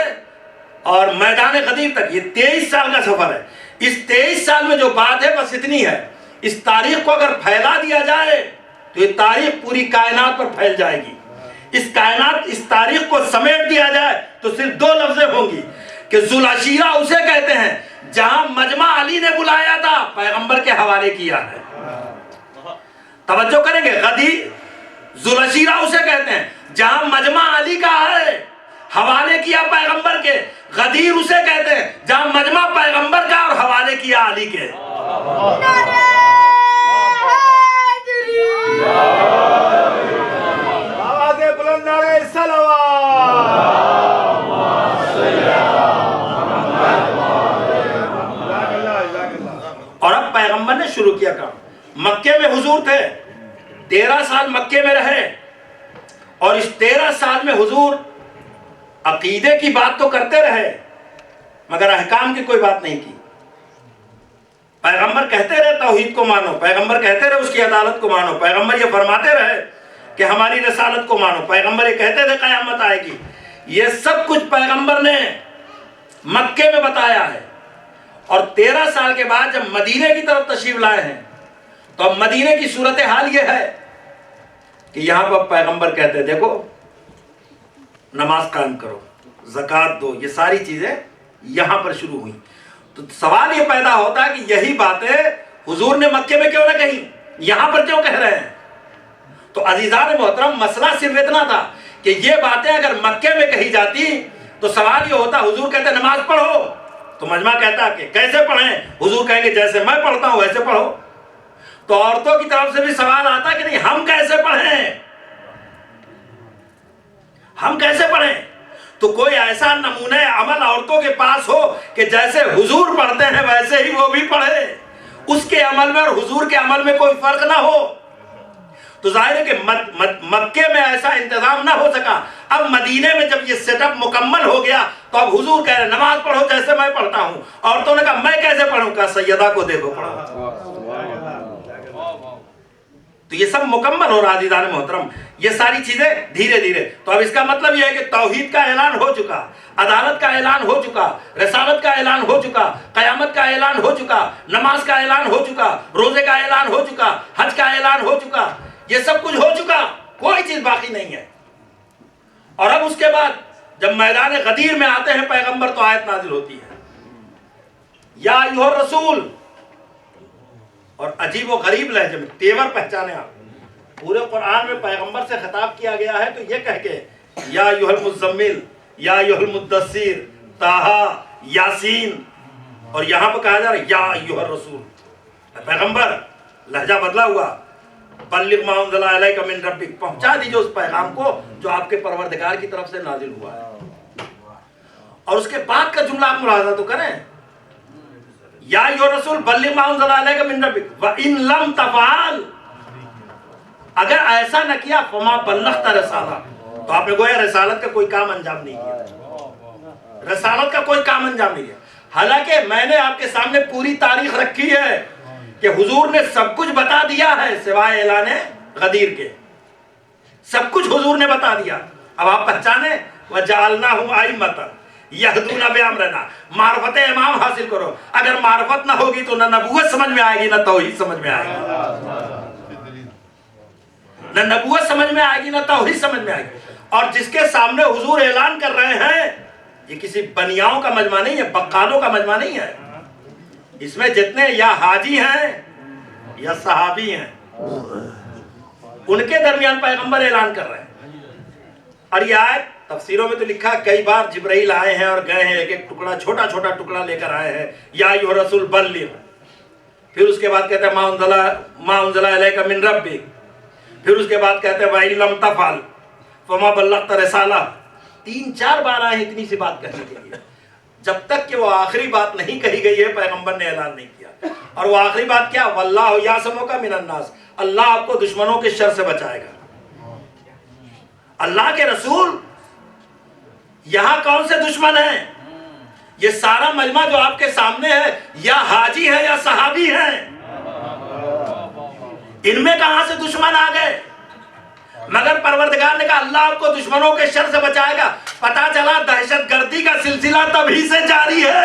اور میدان غدیر تک, یہ 23 سال کا سفر ہے. اس 23 سال میں جو بات ہے بس اتنی ہے. اس تاریخ کو اگر پھیلا دیا جائے تو یہ تاریخ پوری کائنات پر پھیل جائے گی. اس کائنات اس تاریخ کو سمیٹ دیا جائے تو صرف دو لفظیں ہوں گی کہ ذوالعشیرہ اسے کہتے ہیں جہاں مجمع علی نے بلایا تھا پیغمبر کے حوالے کیا ہے. توجہ کریں گے, غدیر ذوالعشیرہ اسے کہتے ہیں جہاں مجمع علی کا ہے حوالے کیا پیغمبر کے. غدیر اسے کہتے ہیں جہاں مجمع پیغمبر کا اور حوالے کیا علی کے. آواز بلند نعرہ صلوات. اور اب پیغمبر نے شروع کیا کام. مکے میں حضور تھے, 13 سال مکے میں رہے, اور اس 13 سال میں حضور عقیدے کی بات تو کرتے رہے مگر احکام کی کوئی بات نہیں کی. پیغمبر کہتے رہے توحید کو مانو, پیغمبر کہتے رہے اس کی عدالت کو مانو, پیغمبر یہ فرماتے رہے کہ ہماری رسالت کو مانو, پیغمبر یہ کہتے تھے قیامت آئے گی. یہ سب کچھ پیغمبر نے مکے میں بتایا ہے. اور 13 سال کے بعد جب مدینے کی طرف تشریف لائے ہیں تو اب مدینے کی صورتحال یہ ہے کہ یہاں پر پیغمبر کہتے ہیں دیکھو نماز قائم کرو, زکوٰۃ دو, یہ ساری چیزیں یہاں پر شروع ہوئی. تو سوال یہ پیدا ہوتا ہے کہ یہی باتیں حضور نے مکے میں کیوں نہ کہیں, یہاں پر کیوں کہہ رہے ہیں؟ تو عزیزان محترم مسئلہ صرف اتنا تھا کہ یہ باتیں اگر مکے میں کہی جاتی تو سوال یہ ہوتا, حضور کہتے نماز پڑھو تو مجمع کہتا کہ کیسے پڑھیں؟ حضور کہیں گے جیسے میں پڑھتا ہوں ویسے پڑھو. تو عورتوں کی طرف سے بھی سوال آتا کہ نہیں ہم کیسے پڑھیں, ہم کیسے پڑھیں؟ تو کوئی ایسا نمونہ عمل عورتوں کے پاس ہو کہ جیسے حضور پڑھتے ہیں ویسے ہی وہ بھی پڑھے, اس کے عمل میں اور حضور کے عمل میں کوئی فرق نہ ہو. تو ظاہر ہے کہ مکے میں ایسا انتظام نہ ہو سکا. اب مدینے میں جب یہ سیٹ اپ مکمل ہو گیا تو اب حضور کہہ رہے نماز پڑھو جیسے میں پڑھتا ہوں. عورتوں نے کہا میں کیسے پڑھوں؟ کہا سیدہ کو دیکھو پڑھو. تو یہ سب مکمل ہو رہا عزیزان محترم, یہ ساری چیزیں دھیرے دھیرے. تو اب اس کا مطلب یہ ہے کہ توحید کا اعلان ہو چکا, عدالت کا اعلان ہو چکا, رسالت کا اعلان ہو چکا, قیامت کا اعلان ہو چکا, نماز کا اعلان ہو چکا, روزے کا اعلان ہو چکا, حج کا اعلان ہو چکا, یہ سب کچھ ہو چکا, کوئی چیز باقی نہیں ہے. اور اب اس کے بعد جب میدان غدیر میں آتے ہیں پیغمبر تو آیت نازل ہوتی ہے یا ایھا الرسول, اور عجیب و غریب لہجے میں تیور پہچانے آپ. پورے قرآن میں پیغمبر سے خطاب کیا گیا ہے تو یہ کہہ کے یا ایھا المزمل, یا ایھا المدثر, طٰہٰ, یاسین, اور یہاں پہ کہا جا رہا ہے یا ایھا الرسول. پیغمبر لہجہ بدلا ہوا, بلغ ما انزل الیک من ربک, پہنچا دیجیے اس پیغام کو جو آپ کے پروردگار کی طرف سے نازل ہوا ہے. اور اس کے بعد کا جملہ آپ ملاحظہ تو کریں, یا ایھا الرسول بلغ ما انزل الیک من ربک وان لم تفعل, اگر ایسا نہ کیا فما بلغت رسالہ, تو آپ نے گویا رسالت کا کوئی کام انجام نہیں کیا, رسالت کا کوئی کام انجام نہیں کیا. حالانکہ میں نے آپ کے سامنے پوری تاریخ رکھی ہے کہ حضور نے سب کچھ بتا دیا ہے سوائے اعلان غدیر کے, سب کچھ حضور نے بتا دیا. اب آپ پہچانے وَجَعَلْنَاهُمْ أَئِمَّةً يَهْدُونَ بِأَمْرِنَا, معرفت امام حاصل کرو. اگر معرفت نہ ہوگی تو نہ نبوت سمجھ میں آئے گی نہ توحید سمجھ میں آئے گی, نہ نبوت سمجھ میں آئے گی نہ توحید سمجھ میں آئے گی. اور جس کے سامنے حضور اعلان کر رہے ہیں یہ کسی بنیاؤں کا مجمع نہیں ہے, بقالوں کا مجمع نہیں ہے. اس میں جتنے یا حاجی ہیں یا صحابی ہیں ان کے درمیان پیغمبر اعلان کر رہے ہیں. اور یہ آیت تفسیروں میں تو لکھا کئی بار جبرائیل آئے ہیں اور گئے ہیں, ایک ایک ٹکڑا چھوٹا چھوٹا ٹکڑا لے کر آئے ہیں یا ایھا الرسول بلغ, پھر اس کے بعد کہتے ہیں ما انزل الیک من ربک, پھر اس کے بعد کہتے ہیں وَإِن لَمْ تَفْعَلْ فَمَا بَلَّغْتَ رِسَالَتَهُ. 3-4 بار آئے اتنی سی بات کہنے کے لیے, جب تک کہ وہ آخری بات نہیں کہی گئی ہے پیغمبر نے اعلان نہیں کیا. اور وہ آخری بات کیا, وَاللَّهُ يَعْصِمُكَ مِنَ النَّاسِ, اللہ آپ کو دشمنوں کے شر سے بچائے گا. اللہ کے رسول یہاں کون سے دشمن ہیں؟ یہ سارا مجمع جو آپ کے سامنے ہے یا حاجی ہے یا صحابی ہیں, ان میں کہاں سے دشمن آ گئے؟ مگر پروردگار نے کہا اللہ آپ کو دشمنوں کے شر سے بچائے گا. پتا چلا دہشت گردی کا سلسلہ تبھی سے جاری ہے.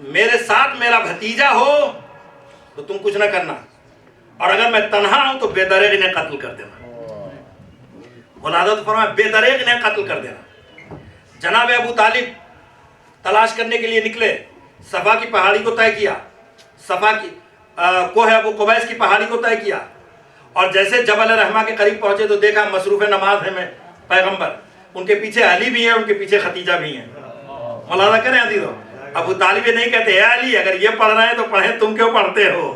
میرے ساتھ میرا بھتیجا ہو تو تم کچھ نہ کرنا، اور اگر میں تنہا ہوں تو بے دریغ انہیں قتل کر دینا۔ ولادت فرمایا بے دریغ انہیں قتل کر دینا۔ جناب ابو طالب تلاش کرنے کے لیے نکلے، صفا کی پہاڑی کو طے کیا، صفا کی کوہ ابو قبیس کی پہاڑی کو طے کیا، اور جیسے جبل رحمہ کے قریب پہنچے تو دیکھا مصروف نماز ہے میں پیغمبر، ان کے پیچھے علی بھی ہے، ان کے پیچھے ختیجہ بھی ہیں۔ ملاحظہ کریں عزیزو، ابو طالب یہ نہیں کہتے اے علی اگر یہ پڑھ رہے ہیں تو پڑھیں، تم کیوں پڑھتے ہو،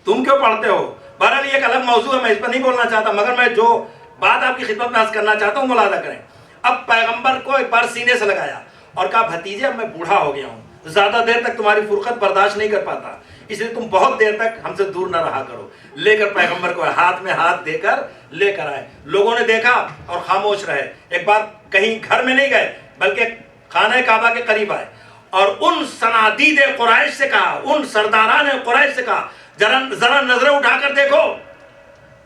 تم کیوں پڑھتے ہو۔ بہرحال یہ ایک الگ موضوع ہے، میں اس پر نہیں بولنا چاہتا، مگر میں جو بات آپ کی خدمت میں عرض کرنا چاہتا ہوں ملاحظہ کریں۔ اب پیغمبر کو ایک بار سینے سے لگایا اور کہا بھتیجے اب میں بوڑھا ہو گیا ہوں، زیادہ دیر تک تمہاری فرقت برداشت نہیں کر پاتا، اس لیے تم بہت دیر تک ہم سے دور نہ رہا کرو۔ لے کر پیغمبر کو ہاتھ میں ہاتھ دے کر لے کر آئے، لوگوں نے دیکھا اور خاموش رہے۔ ایک بار کہیں گھر میں نہیں گئے بلکہ خانہ کعبہ کے قریب آئے اور ان صنادید قریش سے کہا، ان سرداران قریش سے کہا ذرا نظریں اٹھا کر دیکھو،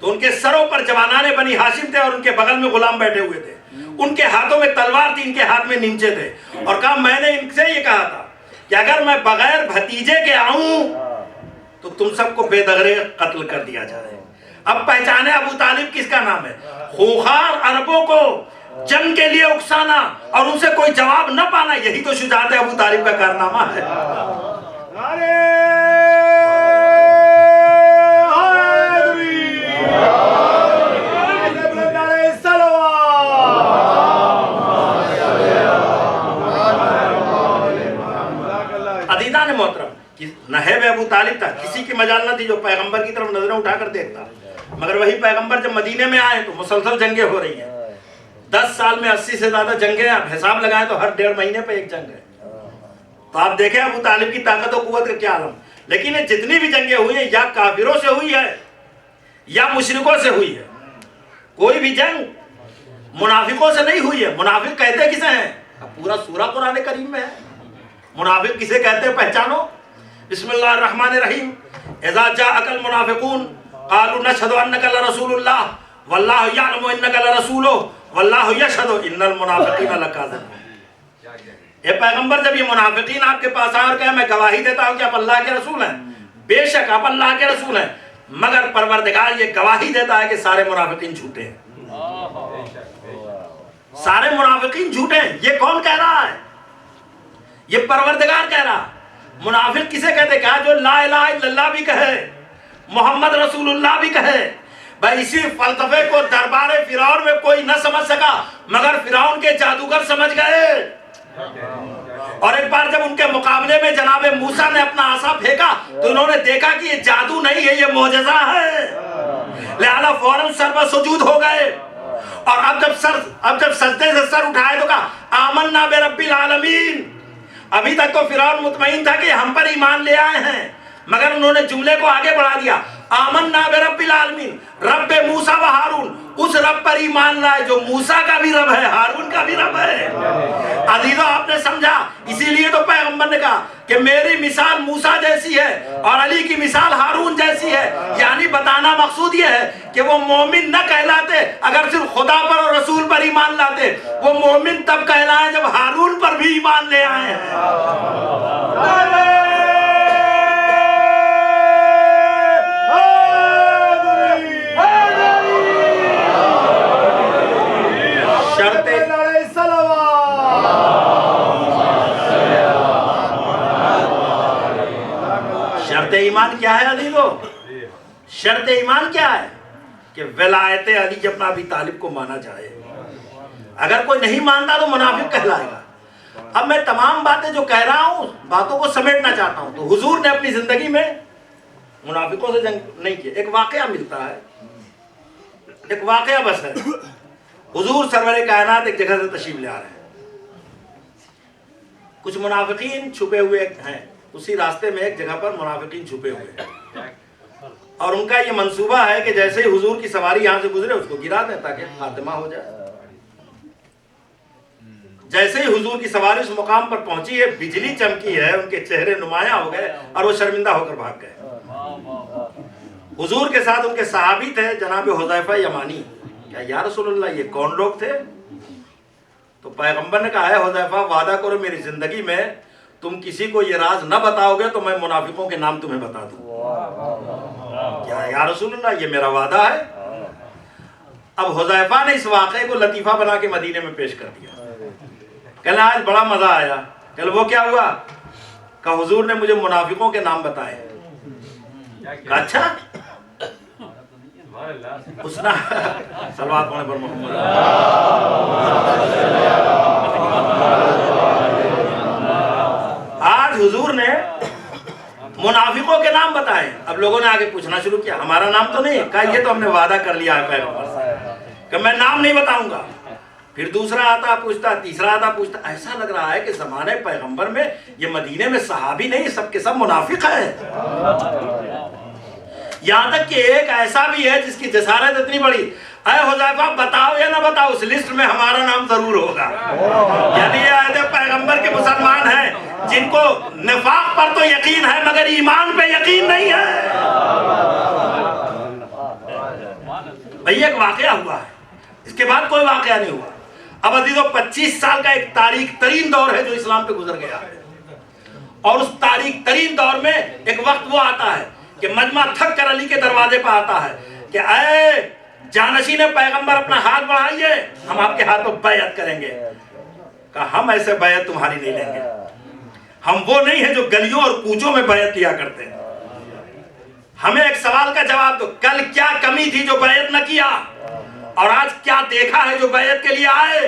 تو ان کے سروں پر جوانان بنی ہاشم تھے اور ان کے بغل میں غلام بیٹھے ہوئے تھے، ان کے ہاتھوں میں تلوار تھی، ان کے ہاتھ میں نیمچے تھے، اور کہا میں نے ان سے یہ کہا تھا کہ اگر میں بغیر بھتیجے کے آؤں تو تم سب کو بے دریغ قتل کر دیا جائے۔ اب پہچانے ابو طالب کس کا نام ہے؟ خوخار عربوں کو جنگ کے لیے اکسانا اور ان سے کوئی جواب نہ پانا، یہی تو شجاعت ابو طالب کا کارنامہ ہے۔ عزیزان محترم، نہیب ابو طالب تھا، کسی کی مجال نہ تھی جو پیغمبر کی طرف نظریں اٹھا کر دیکھتا، مگر وہی پیغمبر جب مدینے میں آئے تو مسلسل جنگیں ہو رہی ہیں، 10 سال میں 80 سے زیادہ جنگیں، آپ حساب لگائیں تو ہر 1.5 مہینے پہ ایک جنگ ہے، تو آپ دیکھیں ابو طالب کی طاقت و قوت کا کیا عالم۔ لیکن یہ جتنی بھی جنگیں ہوئی ہیں یا کافروں سے ہوئی ہے یا مشرکوں سے ہوئی ہے، کوئی بھی جنگ منافقوں سے نہیں ہوئی ہے۔ منافق کہتے کسے ہیں؟ اب پورا سورہ قرآن کریم میں ہے، منافق کسے کہتے ہیں پہچانو۔ بسم اللہ الرحمن الرحیم، اذا جاءک المنافقون قالوا نشهد انک لرسول اللہ واللہ یعلم انک لرسولہ واللہ یشہد ان المنافقین لکاذبون۔ اے پیغمبر جب یہ منافقین آپ کے پاس آئے اور کہے میں گواہی دیتا ہوں کہ آپ اللہ کے رسول ہیں، بے شک آپ اللہ کے رسول ہیں، مگر پروردگار یہ گواہی دیتا ہے کہ سارے منافقین جھوٹے ہیں، سارے منافقین جھوٹے ہیں۔ یہ کون کہہ رہا ہے؟ یہ پروردگار کہہ رہا۔ منافق کسے کہتے؟ کہا جو لا الہ الا اللہ بھی کہے، محمد رسول اللہ بھی کہے۔ بھائی اسی فلسفے کو دربار فرعون میں کوئی نہ سمجھ سکا مگر فرعون کے جادوگر سمجھ گئے، اور ایک بار جب ان کے مقابلے میں جناب موسیٰ نے اپنا عصا پھینکا تو انہوں نے دیکھا کہ یہ جادو نہیں ہے، یہ معجزہ ہے، لہذا فوراً سر پر سجود ہو گئے، اور اب جب سجدے سے سر اٹھائے تو کہا آمنا برب العالمین۔ ابھی تک تو فرعون مطمئن تھا کہ ہم پر ایمان لے آئے ہیں، مگر انہوں نے جملے کو آگے بڑھا دیا، آمنا برب العالمین، رب موسیٰ و ہارون، اس رب پر ایمان لائے جو موسیٰ کا بھی رب ہے، ہارون کا بھی رب ہے۔ عزیزو آپ نے سمجھا، اسی لیے تو پیغمبر نے کہا کہ میری مثال موسیٰ جیسی ہے اور علی کی مثال ہارون جیسی ہے، یعنی بتانا مقصود یہ ہے کہ وہ مومن نہ کہلاتے اگر صرف خدا پر اور رسول پر ایمان لاتے، وہ مومن تب کہلائے جب ہارون پر بھی ایمان لے آئے ہیں۔ شرط ایمان کیا ہے عزیزو؟ شرط ایمان کیا ہے؟ کہ ولایت علی جب ابی طالب کو مانا جائے، اگر کوئی نہیں مانتا تو منافق کہلائے گا۔ اب میں تمام باتیں جو کہہ رہا ہوں باتوں کو سمیٹنا چاہتا ہوں، تو حضور نے اپنی زندگی میں منافقوں سے جنگ نہیں کی۔ ایک واقعہ ملتا ہے، ایک واقعہ بس ہے۔ حضور سرور کائنات ایک جگہ سے تشریف لے آ رہے ہیں، کچھ منافقین چھپے ہوئے ہیں، اسی راستے میں ایک جگہ پر منافقین چھپے ہوئے ہیں، اور ان کا یہ منصوبہ ہے کہ جیسے ہی حضور کی سواری یہاں سے گزرے اس کو گرا دیں تاکہ خاتمہ ہو جائے۔ جیسے ہی حضور کی سواری اس مقام پر پہنچی ہے، بجلی چمکی ہے، ان کے چہرے نمایاں ہو گئے اور وہ شرمندہ ہو کر بھاگ گئے۔ حضور کے ساتھ ان کے صحابی تھے جناب حذیفہ یمانی۔ کیا یا رسول اللہ یہ کون لوگ تھے؟ تو پیغمبر نے کہا ہے حذیفہ وعدہ کرو میری زندگی میں تم کسی کو یہ راز نہ بتاؤ گے تو میں منافقوں کے نام تمہیں بتا دوں. کیا یا رسول اللہ یہ میرا وعدہ ہے. اب حذیفہ نے اس واقعے کو لطیفہ بنا کے مدینے میں پیش کر دیا. کہنے آج بڑا مزہ آیا. کہ وہ کیا ہوا؟ کہ حضور نے مجھے منافقوں کے نام بتائے. کہا اچھا اس نے صلوات پڑھنے پر محمد آج حضور نے منافقوں کے نام بتائے. اب لوگوں نے آگے پوچھنا شروع کیا ہمارا نام تو نہیں. کہا یہ تو ہم نے وعدہ کر لیا ہے پیغمبر سے کہ میں نام نہیں بتاؤں گا. پھر دوسرا آتا پوچھتا, تیسرا آتا پوچھتا. ایسا لگ رہا ہے کہ زمانے پیغمبر میں یہ مدینے میں صحابی نہیں سب کے سب منافق ہیں. یہاں تک کہ ایک ایسا بھی ہے جس کی جسارت اتنی بڑی, اے حذیفہ بتاؤ یا نہ بتاؤ اس لسٹ میں ہمارا نام ضرور ہوگا. یعنی یہ آیت پیغمبر کے مسلمان ہیں جن کو نفاق پر تو یقین ہے مگر ایمان پہ یقین نہیں ہے. بھئی ایک واقعہ ہوا ہے, اس کے بعد کوئی واقعہ نہیں ہوا. اب عزیزو 25 سال کا ایک تاریخ ترین دور ہے جو اسلام پہ گزر گیا ہے. اور اس تاریخ ترین دور میں ایک وقت وہ آتا ہے کہ مجمع تھک کر علی کے دروازے پہ آتا ہے کہ اے جانشین پیغمبر اپنا ہاتھ بڑھائیے ہم آپ کے ہاتھوں بیعت کریں گے. کہا ہم ایسے بیعت تمہاری نہیں لیں گے. ہم وہ نہیں ہیں جو گلیوں اور کوچوں میں بیعت کیا کرتے ہیں. ہمیں ایک سوال کا جواب دو, کل کیا کمی تھی جو بیعت نہ کیا, اور آج کیا دیکھا ہے جو بیعت کے لیے آئے؟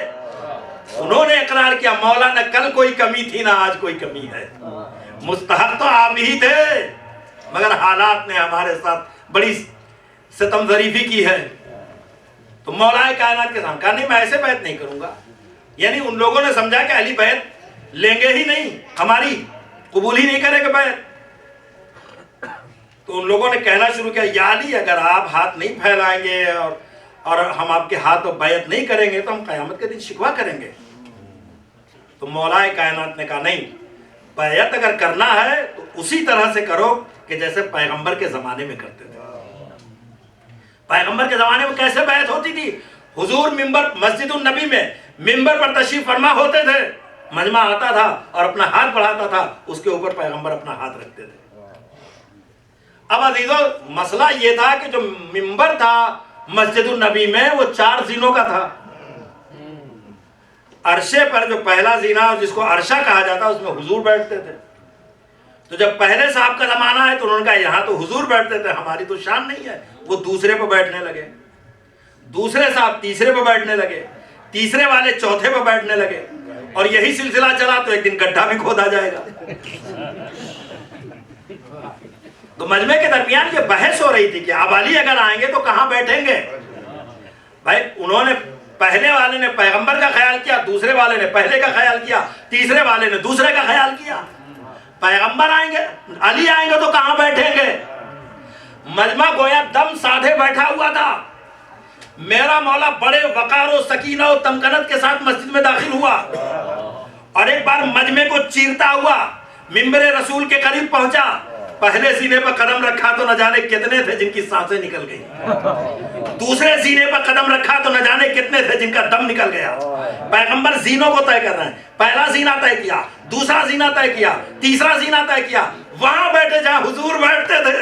انہوں نے اقرار کیا مولانا کل کوئی کمی تھی نہ آج کوئی کمی ہے. مستحق تو آپ ہی تھے مگر حالات نے ہمارے ساتھ بڑی ستم ظریفی کی ہے. تو مولا کائنات کے سامنے کہا نہیں میں ایسے بیعت نہیں کروں گا. یعنی ان لوگوں نے سمجھا کہ علی بیعت لیں گے ہی نہیں, ہماری قبول ہی نہیں کرے گا بیعت. تو ان لوگوں نے کہنا شروع کیا یا علی اگر آپ ہاتھ نہیں پھیلائیں گے اور ہم آپ کے ہاتھ بیعت نہیں کریں گے تو ہم قیامت کے دن شکوہ کریں گے. تو مولا کائنات نے کہا نہیں, بیعت اگر کرنا ہے تو اسی طرح سے کرو کہ جیسے پیغمبر کے زمانے میں کرتے تھے. پیغمبر کے زمانے میں کیسے بیعت ہوتی تھی؟ حضور منبر مسجد النبی میں منبر پر تشریف فرما ہوتے تھے, مجمع آتا تھا اور اپنا ہاتھ بڑھاتا تھا, اس کے اوپر پیغمبر اپنا ہاتھ رکھتے تھے. اب عزیزو مسئلہ یہ تھا کہ جو منبر تھا مسجد النبی میں وہ 4 زینوں کا تھا. عرشے پر جو پہلا زینہ اور جس کو عرشہ کہا جاتا اس میں حضور بیٹھتے تھے. تو جب پہلے صاحب کا زمانہ ہے تو انہوں نے کہا یہاں تو حضور بیٹھتے تھے, ہماری تو شان نہیں ہے. وہ دوسرے پہ بیٹھنے لگے, دوسرے صاحب تیسرے پہ بیٹھنے لگے, تیسرے والے چوتھے پہ بیٹھنے لگے, اور یہی سلسلہ چلا تو ایک دن گڈھا بھی کھودا جائے گا. تو مجمع کے درمیان یہ بحث ہو رہی تھی کہ اب علی اگر آئیں گے تو کہاں بیٹھیں گے. بھائی انہوں نے پہلے والے نے پیغمبر کا خیال کیا, دوسرے والے نے پہلے کا خیال کیا, تیسرے والے نے دوسرے کا خیال کیا. پیغمبر آئیں گے, علی آئیں گے تو کہاں بیٹھیں گے. مجمع گویا دم سادھے بیٹھا ہوا تھا. میرا مولا بڑے وقار و سکینہ و تمکنت کے ساتھ مسجد میں داخل ہوا اور ایک بار مجمع کو چیرتا ہوا منبر رسول کے قریب پہنچا. پہلے سینے پر قدم رکھا تو نہ جانے کتنے تھے جن کی سانسیں نکل گئی, دوسرے سینے پر قدم رکھا تو نہ جانے کتنے تھے جن کا دم نکل گیا. پیغمبر زینوں کو طے کر رہے ہیں. پہلا زینہ طے کیا, دوسرا زینہ طے کیا, تیسرا زینہ طے کیا, وہاں بیٹھے جہاں حضور بیٹھتے تھے,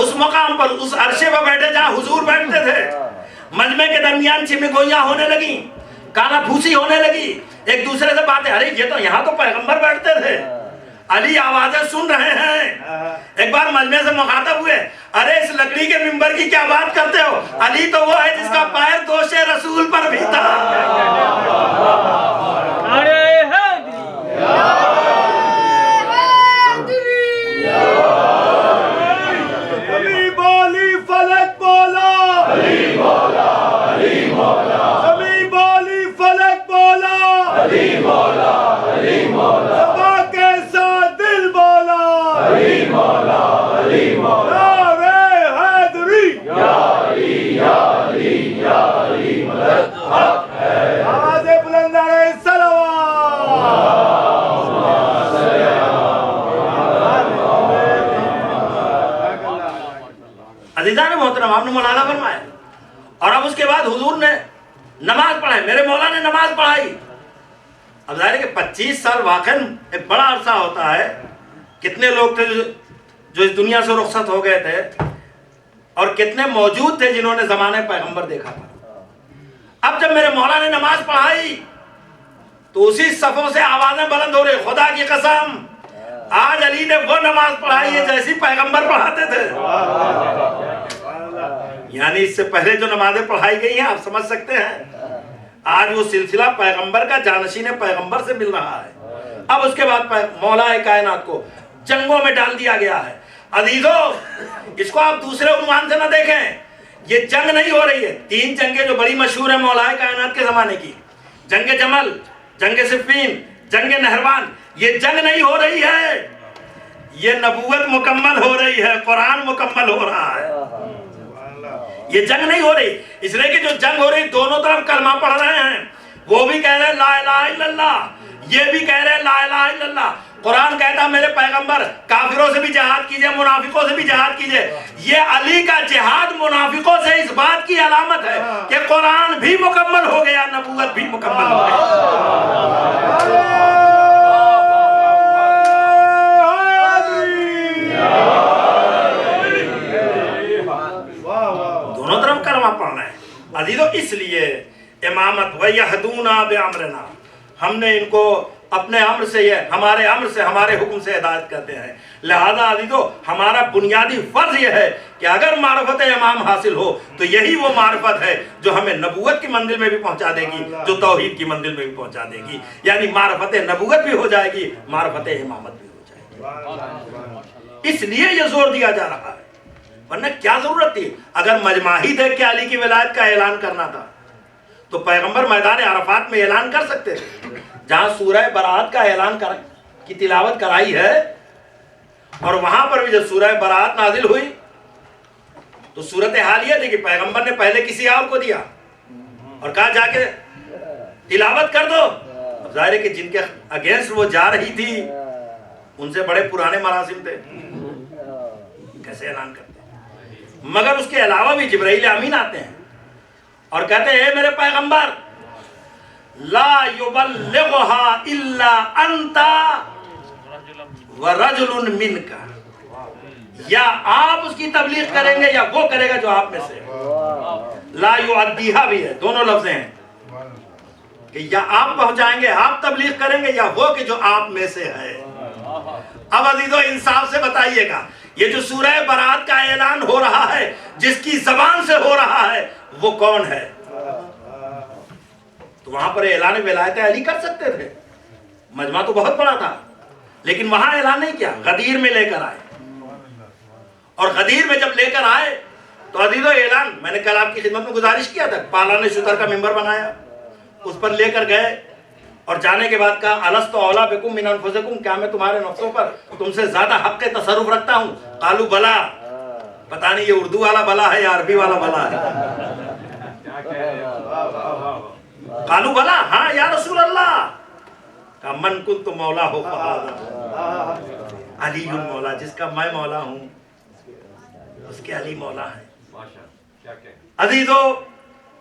اس مقام پر اس عرشے پر بیٹھے جہاں حضور بیٹھتے تھے. مجمع کے درمیان چمگوئیاں ہونے لگی, کانا پھوسی ہونے لگی, ایک دوسرے سے باتیں, ارے یہ تو یہاں تو پیغمبر بیٹھتے تھے, علی آوازیں سن رہے ہیں. ایک بار مجمع سے مخاطب ہوئے, ارے اس لکڑی کے منبر کی کیا بات کرتے ہو, علی تو وہ ہے جس کا پیر دوش رسول پر بھی تھا. علی بالی فلک بولا, علی مولا, علی مولا, علی بالی فلک بولا, علی مولا, علی مولا, عزیزان محترم آپ نے مولانا فرمایا. اور اب اس کے بعد حضور نے نماز پڑھا. پڑھائے، میرے مولا نے نماز پڑھائی. اب ظاہر ہے کہ 25 سال واقعاً ایک بڑا عرصہ ہوتا ہے. کتنے لوگ تھے جو اس دنیا سے رخصت ہو گئے تھے اور کتنے موجود تھے جنہوں نے زمانے پیغمبر دیکھا تھا. اب جب میرے مولا نے نماز پڑھائی تو اسی صفوں سے آوازیں بلند ہو رہی، خدا کی قسم آج علی نے وہ نماز پڑھائی ہے جیسی پیغمبر پڑھاتے تھے. یعنی اس سے پہلے جو نمازیں پڑھائی گئی ہیں آپ سمجھ سکتے ہیں، آج وہ سلسلہ پیغمبر کا جانشین پیغمبر سے مل رہا ہے. اب اس کے بعد مولا کائنات کو جنگوں میں ڈال دیا گیا ہے. عزیزو اس کو آپ دوسرے عنوان سے نہ دیکھیں، یہ جنگ نہیں ہو رہی ہے. 3 جنگیں جو بڑی مشہور ہیں مولا کائنات کے زمانے کی، جنگ جمل، جنگ صفین، جنگ نہروان، یہ جنگ نہیں ہو رہی ہے، یہ نبوت مکمل ہو رہی ہے، قرآن مکمل ہو رہا ہے. یہ جنگ نہیں ہو رہی، اس لیے کہ جو جنگ ہو رہی دونوں طرف کلمہ پڑھ رہے ہیں، وہ بھی کہہ رہے ہیں لا الہ الا اللہ، یہ بھی کہہ رہے ہیں لا الہ الا اللہ. قرآن کہتا ہے میرے پیغمبر کافروں سے بھی جہاد کیجئے، منافقوں سے بھی جہاد کیجئے. یہ علی کا جہاد منافقوں سے اس بات کی علامت ہے کہ قرآن بھی مکمل ہو گیا، نبوت بھی مکمل ہو گئی. دونوں طرف کلمہ پڑھنا ہے. عزیزو اس لیے امامت وَيَهْدُونَا بِأَمْرِنَا، ہم نے ان کو اپنے امر سے، یہ ہمارے امر سے، ہمارے حکم سے ہدایت کرتے ہیں. لہذا عزیزو ہمارا بنیادی فرض یہ ہے کہ اگر معرفت امام حاصل ہو تو یہی وہ معرفت ہے جو ہمیں نبوت کی منزل میں بھی پہنچا دے گی، جو توحید کی منزل میں بھی پہنچا دے گی. یعنی معرفت نبوت بھی ہو جائے گی، معرفت امامت بھی ہو جائے گی. اس لیے یہ زور دیا جا رہا ہے، ورنہ کیا ضرورت تھی؟ اگر مجمع ہی دیکھ کے علی کی ولایت کا اعلان کرنا تھا تو پیغمبر میدان عرفات میں اعلان کر سکتے تھے، جہاں سورہ برات کا اعلان کی تلاوت کرائی ہے. اور وہاں پر بھی جب سورہ برات نازل ہوئی تو صورتحال یہ تھی کہ پیغمبر نے پہلے کسی اور کو دیا اور کہا جا کے تلاوت کر دو. ظاہر ہے کہ جن کے اگینسٹ وہ جا رہی تھی ان سے بڑے پرانے مراسم تھے، کیسے اعلان کرتے. مگر اس کے علاوہ بھی جبرائیل امین آتے ہیں اور کہتے ہیں اے میرے پیغمبر لا یبلغها الا انت ورجل منک، یا آپ اس کی تبلیغ کریں گے یا وہ کرے گا جو آپ میں سے ہے. لا یؤدیها بھی ہے، دونوں لفظ ہیں کہ یا آپ پہنچائیں گے، آپ تبلیغ کریں گے، یا وہ کہ جو آپ میں سے ہے. اب عزیزو انصاف سے بتائیے گا یہ جو سورہ برات کا اعلان ہو رہا ہے، جس کی زبان سے ہو رہا ہے، وہ کون ہے؟ تو وہاں پر اعلان ولایت علی کر سکتے تھے، مجمع تو بہت بڑا تھا، لیکن وہاں اعلان نہیں کیا، غدیر میں لے کر آئے. اور غدیر میں جب لے کر آئے تو عزیزو اعلان، میں نے کل آپ کی خدمت میں گزارش کیا تھا، پالا نے شتر کا ممبر بنایا، اس پر لے کر گئے اور جانے کے بعد کہا الست اولا بکم من انفسکم، کیا میں تمہارے نفسوں پر تم سے زیادہ حق تصرف رکھتا ہوں؟ قالوا بلا. پتہ نہیں یہ اردو والا بلا ہے یا عربی والا بلا ہے. قالوا بلا، ہاں یا رسول اللہ. کہا من کنت مولا ہو فہذا علی مولا، جس کا میں مولا ہوں اس کے علی مولا ہے. عزیزو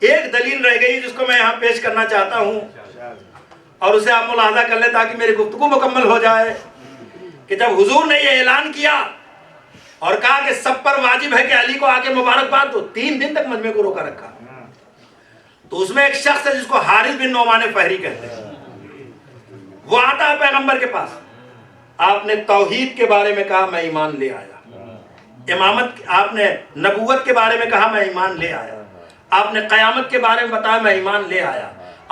ایک دلیل رہ گئی جس کو میں یہاں پیش کرنا چاہتا ہوں اور اسے آپ ملاحظہ کر لیں تاکہ میری گفتگو مکمل ہو جائے، کہ جب حضور نے یہ اعلان کیا اور کہا کہ سب پر واجب ہے کہ علی کو آگے مبارکباد دو، 3 دن تک مجمع کو روکا رکھا. تو اس میں ایک شخص ہے جس کو حارث بن نعمان فہری کہتے ہیں، وہ آتا ہے پیغمبر کے پاس. آپ نے توحید کے بارے میں کہا میں ایمان لے آیا، امامت آپ نے نبوت کے بارے میں کہا میں ایمان لے آیا، آپ نے قیامت کے بارے میں بتایا میں ایمان لے آیا،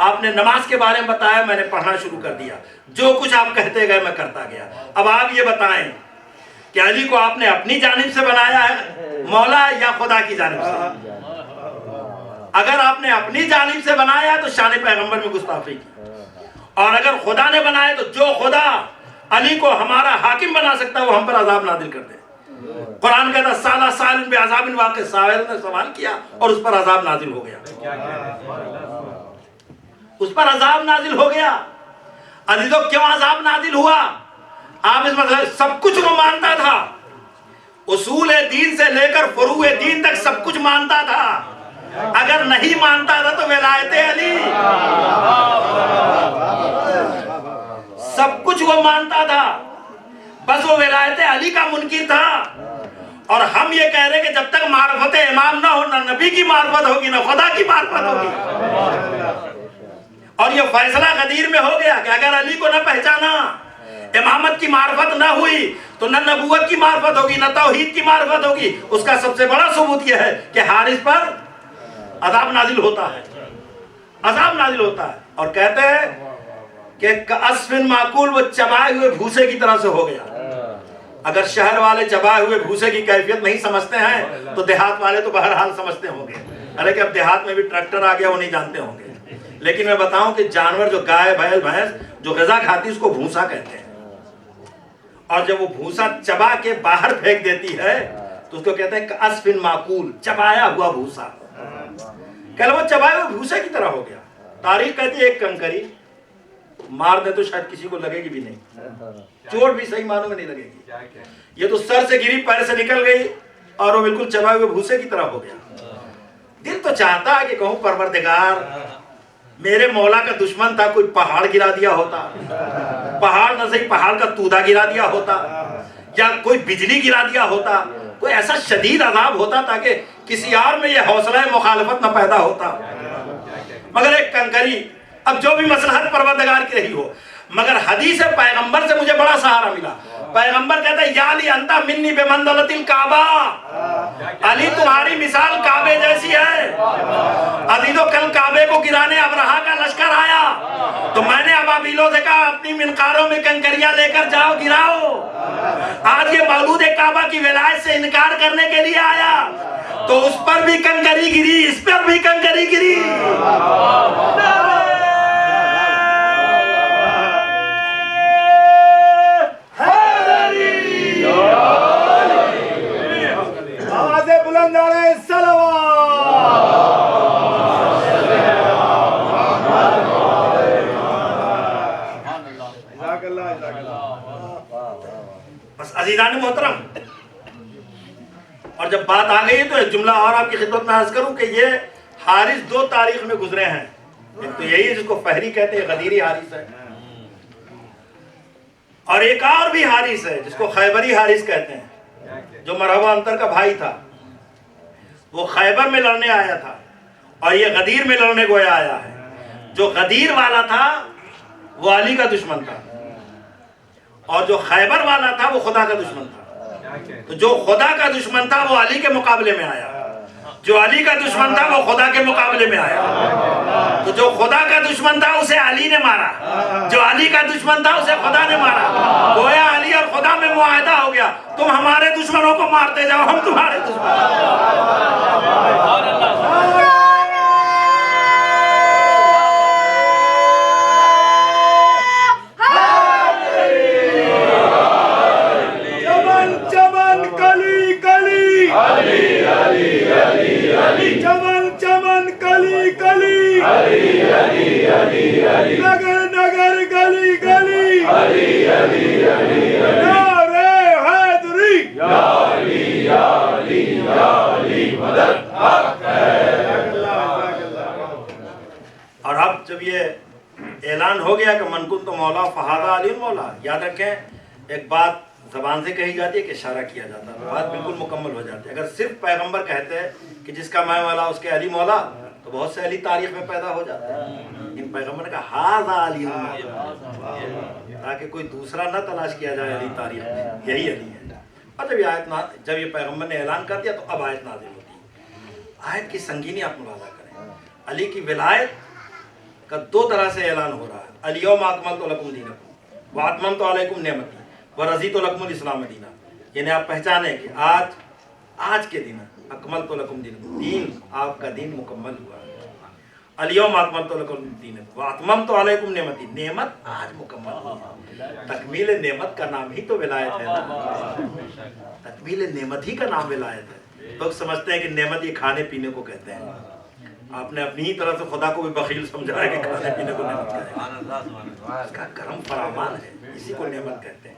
آپ نے نماز کے بارے میں بتایا میں نے پڑھنا شروع کر دیا، جو کچھ آپ کہتے گئے میں کرتا گیا. اب آپ یہ بتائیں کہ علی کو آپ نے اپنی جانب سے بنایا ہے مولا یا خدا کی جانب سے؟ اگر آپ نے اپنی جانب سے بنایا تو شان پیغمبر میں گستاخی کی، اور اگر خدا نے بنایا تو جو خدا علی کو ہمارا حاکم بنا سکتا ہے وہ ہم پر عذاب نازل کر دے. قرآن کہتا سالہ سائل بعذاب واقع، سائل نے سوال کیا اور اس پر عذاب نازل ہو گیا، اس پر عذاب نازل ہو گیا. عزیزو کیوں عذاب نازل ہوا؟ آپ اس مسئلہ سب کچھ وہ مانتا تھا، اصول دین سے لے کر فروع دین تک سب کچھ مانتا تھا، اگر نہیں مانتا تھا تو ولایت علی، سب کچھ وہ مانتا تھا، بس وہ ولایت علی کا منکر تھا۔ اور ہم یہ کہہ رہے کہ جب تک معرفت امام نہ ہو، نہ نبی کی معرفت ہوگی نہ خدا کی معرفت ہوگی۔ اور یہ فیصلہ غدیر میں ہو گیا کہ اگر علی کو نہ پہچانا، امامت کی معرفت نہ ہوئی، تو نہ نبوت کی معرفت ہوگی نہ توحید کی معرفت ہوگی۔ اس کا سب سے بڑا ثبوت یہ ہے کہ حارث پر عذاب نازل ہوتا ہے، عذاب نازل ہوتا ہے، اور کہتے ہیں کہ کعصف معقول، وہ چبائے ہوئے بھوسے کی طرح سے ہو گیا۔ اگر شہر والے چبائے ہوئے بھوسے کی کیفیت نہیں سمجھتے ہیں تو دیہات والے تو بہرحال سمجھتے ہوں گے۔ حالانکہ اب دیہات میں بھی ٹریکٹر آ گیا، وہ نہیں جانتے ہوں گے، لیکن میں بتاؤں کہ جانور جو گائے بیل بھینس جو غذا کھاتی اس کو بھوسا کہتے ہیں، اور جب وہ بھوسا چبا کے باہر پھینک دیتی ہے تو اس کو کہتے ہیں کعصف معقول، چبایا ہوا بھوسا۔ کل وہ چبائے ہوئے بھوسے کی طرح ہو گیا۔ تاریخ کہتی ہے ایک کنکری مار دے تو شاید کسی کو لگے گی بھی نہیں، چوٹ بھی صحیح معنوں میں نہیں لگے گی، یہ تو سر سے گری پیر سے نکل گئی اور وہ بالکل چبائے ہوئے بھوسے کی طرح ہو گیا۔ دل تو چاہتا ہے کہ کہوں پروردگار میرے مولا کا دشمن تھا، کوئی پہاڑ گرا دیا ہوتا، پہاڑ نہ صحیح پہاڑ کا تودا گرا دیا ہوتا، یا کوئی بجلی گرا دیا ہوتا، کوئی ایسا شدید عذاب ہوتا تاکہ کسی اور میں یہ حوصلہ مخالفت نہ پیدا ہوتا۔ مگر ایک کنکری، اب جو بھی مصلحت پروردگار کی رہی ہو، مگر حدیث پیغمبر سے مجھے بڑا سہارا ملا۔ پیغمبر کہتا ہے یا علی انت منی بمنزلۃ الکعبہ، علی تمہاری مثال کعبے جیسی ہے۔ عزیزو کل کعبے کو گرانے ابرہہ کا لشکر آیا تو میں نے ابابیلوں سے کہا اپنی منقاروں میں کنکریاں لے کر جاؤ گراؤ۔ آج یہ مولود کعبہ کی ولایت سے انکار کرنے کے لیے آیا تو اس پر بھی کنکری گری، اس پر بھی کنکری گری۔ بلند علیہ بس عزیزان محترم، اور جب بات آ گئی تو ایک جملہ اور آپ کی خدمت میں عرض کروں کہ یہ حارث دو تاریخ میں گزرے ہیں۔ ایک تو یہی ہے جس کو فہری کہتے ہیں، غدیری حارث ہے، اور ایک اور بھی حارث ہے جس کو خیبری حارث کہتے ہیں، جو مرحبا انتر کا بھائی تھا۔ وہ خیبر میں لڑنے آیا تھا اور یہ غدیر میں لڑنے کو آیا ہے۔ جو غدیر والا تھا وہ علی کا دشمن تھا، اور جو خیبر والا تھا وہ خدا کا دشمن تھا۔ تو جو خدا کا دشمن تھا وہ علی کے مقابلے میں آیا، جو علی کا دشمن تھا وہ خدا کے مقابلے میں آیا۔ تو جو خدا کا دشمن تھا اسے علی نے مارا، جو علی کا دشمن تھا اسے خدا نے مارا۔ گویا علی اور خدا میں معاہدہ ہو گیا، تم ہمارے دشمنوں کو مارتے جاؤ، ہم تمہارے چمن چمن کلی کلی، نگر نگر گلی گلی، نعرہ حیدری، اور اب جب یہ اعلان ہو گیا کہ من کنت مولا فہذا علی مولا، یاد رکھیں ایک بات زبان سے کہی جاتی ہے کہ اشارہ کیا جاتا ہے، بات بالکل مکمل ہو جاتی ہے۔ اگر صرف پیغمبر کہتے ہیں کہ جس کا میں مولا اس کے علی مولا تو بہت سے علی تاریخ میں پیدا ہو جاتے ہیں، ان پیغمبر نے کہا ھذا علی مولا، تاکہ کوئی دوسرا نہ تلاش کیا جائے علی تاریخ میں، یہی علی ہے۔ اور جب یہ پیغمبر نے اعلان کر دیا تو اب آیت نازل ہوتی ہے۔ آیت کی سنگینی آپ ملاحظہ کریں، علی کی ولایت کا دو طرح سے اعلان ہو رہا ہے۔ الیوم اکملت لکم دینکم واتممت علیکم نعمتی ورضیت لکم الاسلام دینا، یعنی آپ پہچانیں کہ آج کے دن اکملت لکم دینکم، دین آپ کا دین مکمل ہوا ہے۔ الیوم اکملت لکم دینکم واتممت علیکم نعمتی، نعمت آج مکمل ہوئی۔ تکمیل نعمت کا نام ہی تو ولایت ہے نا، تکمیل نعمت ہی کا نام ولایت ہے۔ لوگ سمجھتے ہیں کہ نعمت یہ کھانے پینے کو کہتے ہیں، آپ نے اپنی ہی طرف سے خدا کو بھی بخیل سمجھا ہے کہ کھانے پینے کو نعمت کہتے ہیں، اس کا کرم فراوان ہے، اسی کو نعمت کہتے ہیں۔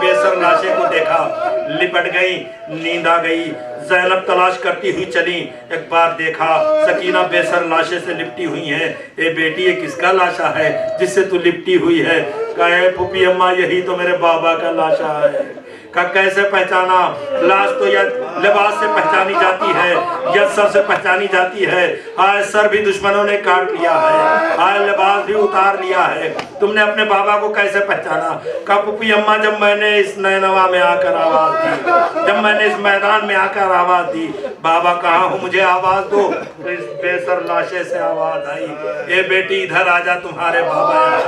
بےسر لاشے کو دیکھا، لپٹ گئی، نیند آ گئی۔ زینب تلاش کرتی ہوئی چلی، ایک بار دیکھا سکینہ بےسر لاشے سے لپٹی ہوئی ہے۔ اے بیٹی یہ کس کا لاشا ہے جس سے تو لپٹی ہوئی ہے؟ کہا اے پھوپھی اماں یہی تو میرے بابا کا لاشا ہے۔ کہا کیسے پہچانا؟ لاش تو یا لباس سے پہچانی جاتی ہے یا سر سے پہچانی جاتی ہے۔ ہائے سر بھی دشمنوں نے کاٹ لیا ہے، ہائے لباس بھی اتار لیا ہے، تم نے اپنے بابا کو کیسے پہچانا؟ کہا پھوپھی اماں جب میں نے اس نینوا میں آ کر آواز دی، جب میں نے اس میدان میں آ کر آواز دی، بابا کہاں ہو مجھے آواز دو، تو اس بے سر لاشے سے آواز آئی، اے بیٹی ادھر آ جا تمہارے بابا آیا۔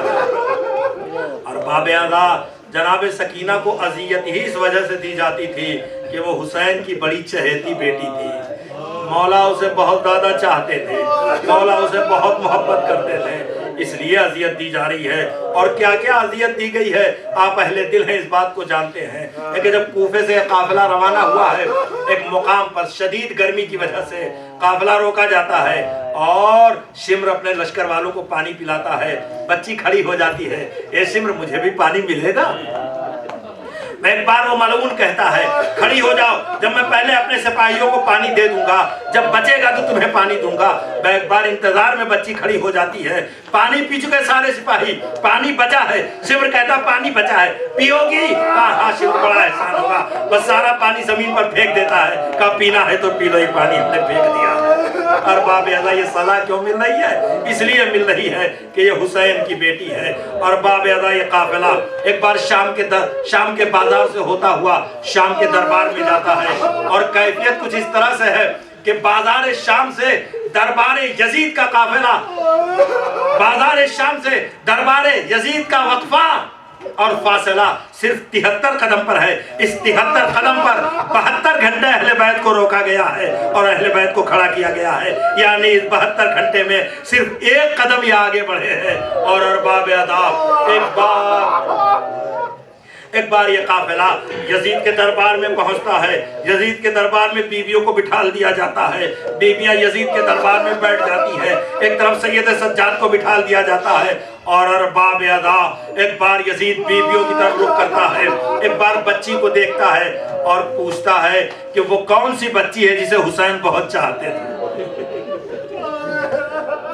اور باب اعلیٰ جناب سکینہ کو اذیت ہی اس وجہ سے دی جاتی تھی کہ وہ حسین کی بڑی چہیتی بیٹی تھی۔ مولا اسے بہت زیادہ چاہتے تھے، مولا اسے بہت محبت کرتے تھے، اس لیے اذیت دی جا رہی ہے۔ اور کیا کیا اذیت دی گئی ہے آپ اہل دل ہیں اس بات کو جانتے ہیں کہ جب کوفے سے قافلہ روانہ ہوا ہے، ایک مقام پر شدید گرمی کی وجہ سے قافلہ روکا جاتا ہے اور شمر اپنے لشکر والوں کو پانی پلاتا ہے، بچی کھڑی ہو جاتی ہے، اے شمر مجھے بھی پانی ملے گا؟ میں ایک بار وہ ملعون کہتا ہے کھڑی ہو جاؤ، جب میں پہلے اپنے سپاہیوں کو پانی دے دوں گا، جب بچے گا تو تمہیں پانی دوں گا۔ میں ایک بار انتظار میں بچی کھڑی ہو جاتی ہے، پانی پی چکے سارے سپاہی، پانی بچا ہے، شمر کہتا پانی بچا ہے، پیو گی؟ ہاں شمر بڑا احسان ہوگا، بس سارا پانی زمین پر پھینک دیتا ہے، کہا پینا ہے تو پی لو، یہ پانی ہم نے پھینک دیا۔ اور باب اعلیٰ یہ سزا کیوں مل رہی ہے؟ اس لیے مل رہی ہے کہ یہ حسین کی بیٹی ہے۔ اور باب اعلیٰ یہ قافلہ ایک بار شام کے بازار سے ہوتا ہوا شام کے دربار میں جاتا ہے، اور کیفیت کچھ اس طرح سے ہے کہ بازار شام سے دربار یزید کا قافلہ، بازار شام سے دربار یزید کا وقفہ اور فاصلہ صرف 73 قدم پر ہے۔ اس 73 قدم پر 72 گھنٹے اہل بیت کو روکا گیا ہے اور اہل بیت کو کھڑا کیا گیا ہے، یعنی اس 72 گھنٹے میں صرف ایک قدم یہ آگے بڑھے ہیں۔ اور ارباب اداب ایک بار یہ قافلہ یزید کے دربار میں پہنچتا ہے، یزید کے دربار میں بیویوں کو بٹھال دیا جاتا ہے، بیویاں یزید کے دربار میں بیٹھ جاتی ہیں، ایک طرف سید سجاد کو بٹھال دیا جاتا ہے، اور ارباب ادا ایک بار یزید بیویوں کی طرف رخ کرتا ہے، ایک بار بچی کو دیکھتا ہے اور پوچھتا ہے کہ وہ کون سی بچی ہے جسے حسین بہت چاہتے تھے۔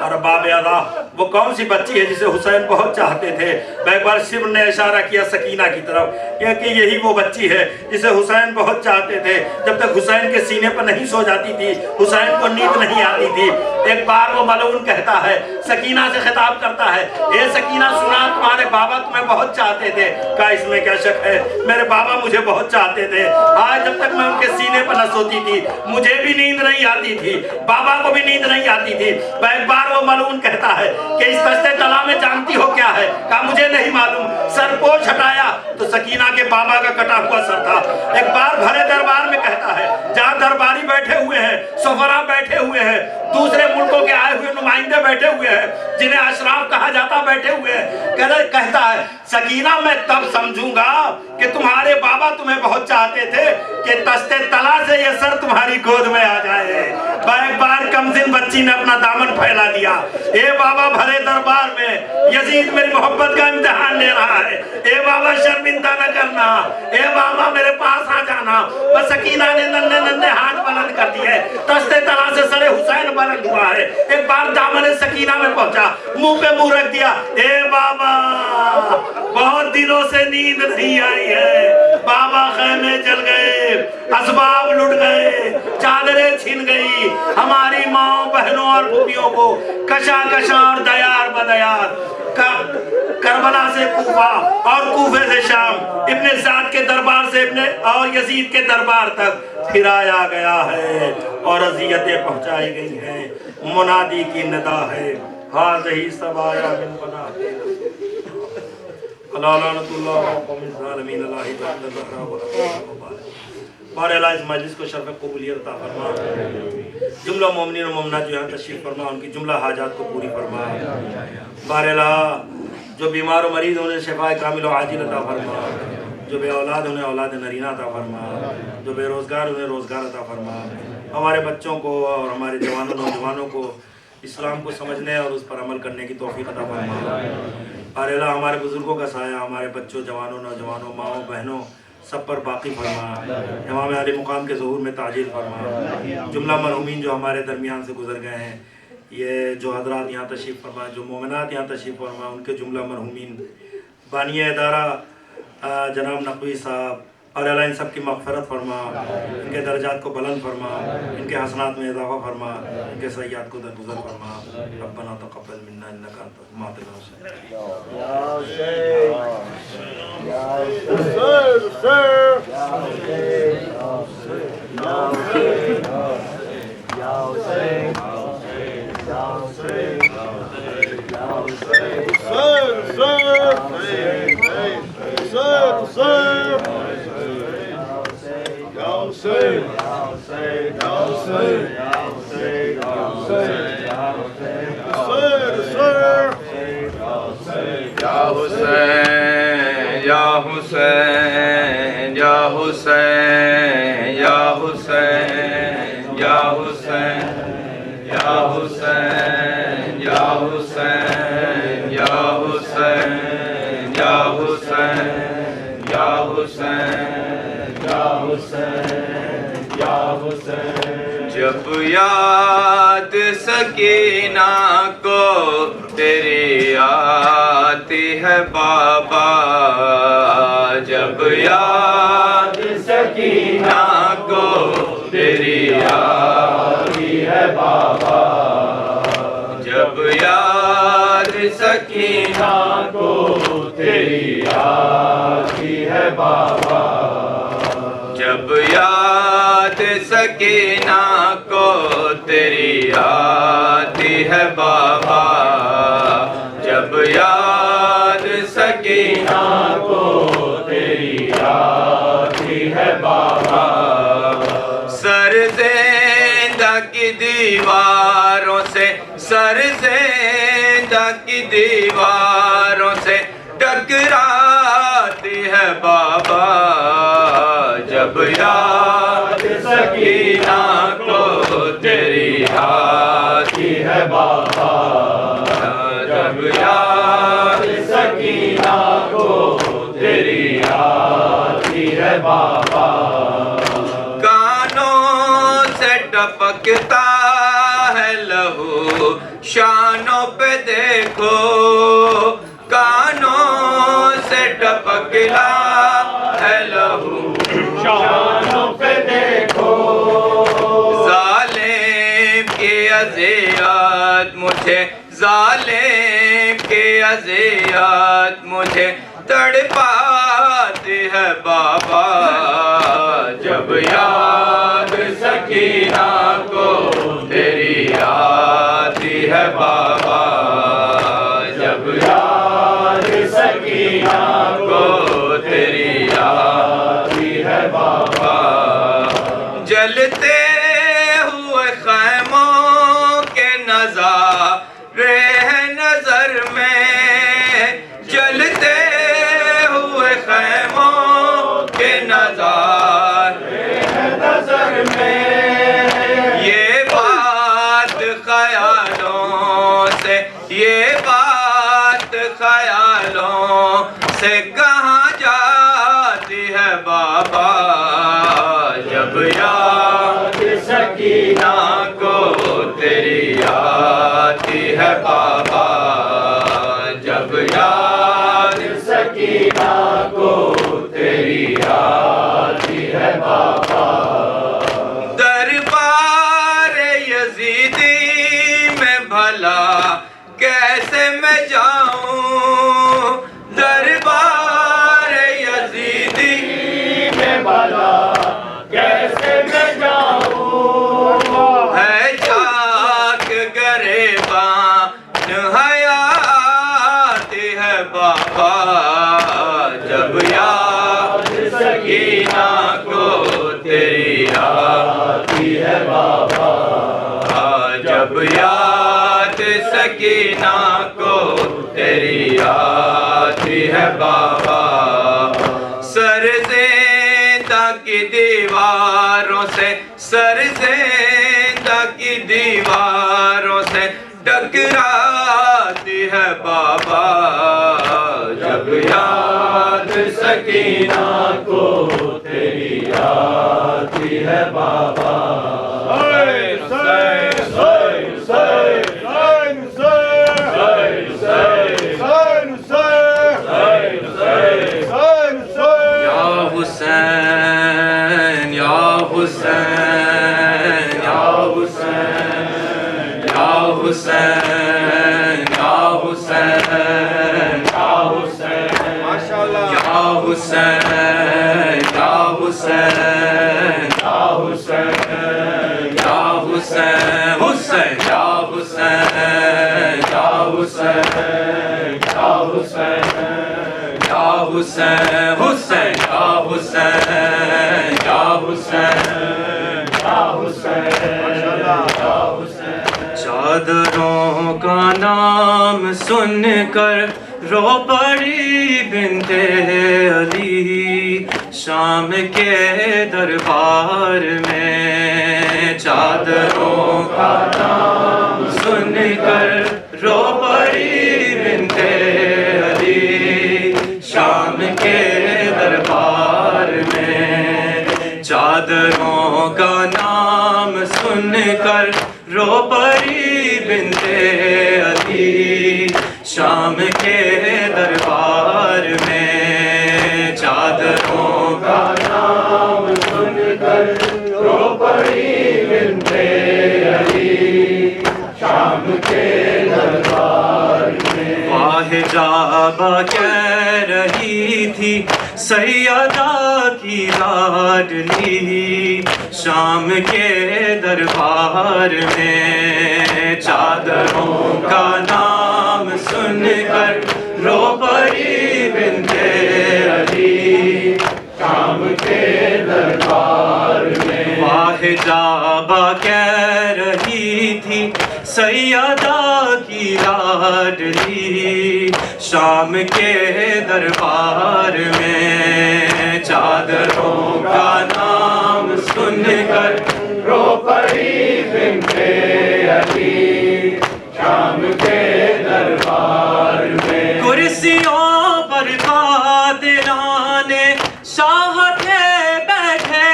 ارباب ادا وہ کون سی بچی ہے جسے حسین بہت چاہتے تھے؟ ایک بار شمر نے اشارہ کیا سکینہ کی طرف کہ یہی وہ بچی ہے جسے حسین بہت چاہتے تھے، جب تک حسین کے سینے پر نہیں سو جاتی تھی حسین کو نیند نہیں آتی تھی۔ ایک بار وہ ملعون کہتا ہے، سکینہ سے خطاب کرتا ہے، اے سکینہ سنا تمہارے بابا تمہیں بہت چاہتے تھے۔ کہا اس میں کیا شک ہے، میرے بابا مجھے بہت چاہتے تھے، آج جب تک میں ان کے سینے پر نہ سوتی تھی مجھے بھی نیند نہیں آتی تھی، بابا کو بھی نیند نہیں آتی تھی۔ ایک بار وہ ملعون کہتا ہے کہ اس دشت طلا میں جانتی ہو کیا ہے؟ کہا مجھے نہیں معلوم۔ سر پوچھ ہٹایا تو سکینہ کے بابا کا کٹا ہوا سر تھا۔ ایک بار بھرے دربار میں کہتا ہے، جہاں درباری بیٹھے ہوئے ہیں، سفراء بیٹھے ہوئے ہیں، دوسرے ملکوں کے آئے ہوئے نمائندے بیٹھے ہوئے ہیں، جنہیں اشراف کہا جاتا بیٹھے ہوئے ہیں، کہتا ہے سکینہ میں تب سمجھوں گا کہ تمہارے بابا تمہیں بہت چاہتے تھے کہ دشت طلا سے یہ سر تمہاری گود میں آ جائے۔ ایک بار کمزن بچی نے اپنا دامن پھیلا دیا، اے بابا بھرے دربار میں یزید میری محبت کا امتحان لے رہا ہے، اے بابا شرمندہ نہ کرنا، اے بابا میرے پاس آ جانا۔ بس سکینہ نے ننھے ننھے ہاتھ بلند کر دیے، دشت طلا سے سر حسین بلند ہوا ہے۔ ایک بار دامن سکینہ میں پہنچا، منہ پہ منہ رکھ دیا، اے بابا بہت دنوں سے نیند نہیں آئی ہے، بابا خیمے جل گئے، اسباب لٹ گئے، چادریں چھن گئی، ہماری ماں بہنوں اور پھوپھیوں کو کشا کشا اور دیار بدیار، کربلا سے کوفہ اور کوفے سے شام، ابن سعد کے دربار سے اور یزید کے دربار تک پھرایا گیا ہے اور اذیتیں پہنچائی گئی ہیں۔ منادی کی ندا ہے، ہاذہی سبایا من بنات اللہ لعنت اللہ قوم الظالمین اللہ تعالی ظہرا و بہرحال اس مجلس کو شرف قبولیت عطا فرما، جملہ مومنین و مومنات جو یہاں تشریف فرما ان کی جملہ حاجات کو پوری فرما، بہرحال جو بیمار و مریض انہیں شفاء کامل و عاجل عطا فرما، جو بے اولاد انہیں اولاد نرینہ عطا فرما، جو بے روزگار انہیں روزگار عطا فرما، ہمارے بچوں کو اور ہمارے جوانوں نوجوانوں کو اسلام کو سمجھنے اور اس پر عمل کرنے کی توفیق عطا فرما۔ اور الہ ہمارے بزرگوں کا سایہ ہمارے بچوں، جوانوں، نوجوانوں، ماؤں، بہنوں سب پر باقی فرما۔ امام علی مقام کے ظہور میں تعجیل فرما۔ جملہ مرحومین جو ہمارے درمیان سے گزر گئے ہیں، یہ جو حضرات یہاں تشریف فرما، جو مومنات یہاں تشریف فرما، ان کے جملہ مرحومین، بانی ادارہ جناب نقوی صاحب، اور اللہ ان سب کی مغفرت فرما، ان کے درجات کو بلند فرما، ان کے حسنات میں اضافہ فرما، ان کے سیئات کو درگزر فرما۔ ربنا تقبل منا انک انت السمیع جب یاد سکینہ کو تیری آتی ہے بابا، جب یاد سکینہ کو تیری آتی ہے بابا، جب یاد سکینہ کو تیری آتی ہے بابا، جب یاد سکینہ کو تیری آتی ہے بابا، جب یاد سکینہ کو تیری آتی ہے بابا، سرزیندہ کی دیواروں سے، سرزیندہ کی دیواروں سے ٹکراتی ہے بابا، جب یاد سکینہ کو تیری آتی ہے بابا، جب یاد سکینہ کو تیری آتی ہے بابا، کانوں سے ٹپکتا ہے لہو، شانوں پہ دیکھو، کانوں سے ٹپکتا ہے لہو، شانوں پہ دیکھو، ظالم کی اذیت مجھے، ظالم کی اذیت مجھے تڑپاتی ہے بابا، جب یاد سکینہ کو تیری آتی ہے بابا، جب یاد سکینہ کو تیری آتی ہے بابا، جلتے ہوئے خیموں کے نظارے ہیں نظر میں، جلتے ہوئے خیموں کے نظارے ہیں نظر میں، یہ بات خیالوں سے، یہ بات خیالوں سے کہاں جاتی ہے بابا، جب یاد سکینہ کو تیری آتی ہے بابا، جب یاد سکینہ کو تیری آتی ہے بابا، دربار یزیدی میں بھلا کیسے میں جاؤں، دربار یزیدی میں بھلا کیسے میں جاؤں، ہے چاک گریباں حیات ہے بابا، جب یاد سکینہ کو تیری آتی ہے بابا، جب یاد سکینہ کو تیری آتی ہے بابا، سرزیندہ کی دیواروں سے، سرزیندہ کی دیواروں سے بابا جب یاد سکینہ کو تیری آتی ہے بابا حسین یا حسین یا حسین یا حسین یا حسین یا حسین ماشاءاللہ یا حسین یا حسین یا حسین یا حسین حسین یا حسین یا حسین یا حسین یا حسین حسین یا حسین یا حسین یا حسین چادروں کا نام سن کر رو پڑی بنت علی شام کے دربار میں چادروں کا نام سن کر رو پڑی بنت علی شام کے دربار میں چادروں کا نام سن کر رو پڑی بنت علی شام کے دربار میں چادروں کا نام سن کر رو پڑی بنت علی شام کے دربار میں واحجابہ کہہ رہی تھی سیدہ کی لاڈلی شام کے دربار میں چادروں کا نام سن کر رو پڑی بنت علی شام کے دربار میں واحجابہ کہہ رہی تھی سیدہ کی لاڈلی شام کے دربار میں چادروں کا نام سن کر رو پڑی بنت علی شام کے دربار میں کرسیوں پر قادران شاہ تھے بیٹھے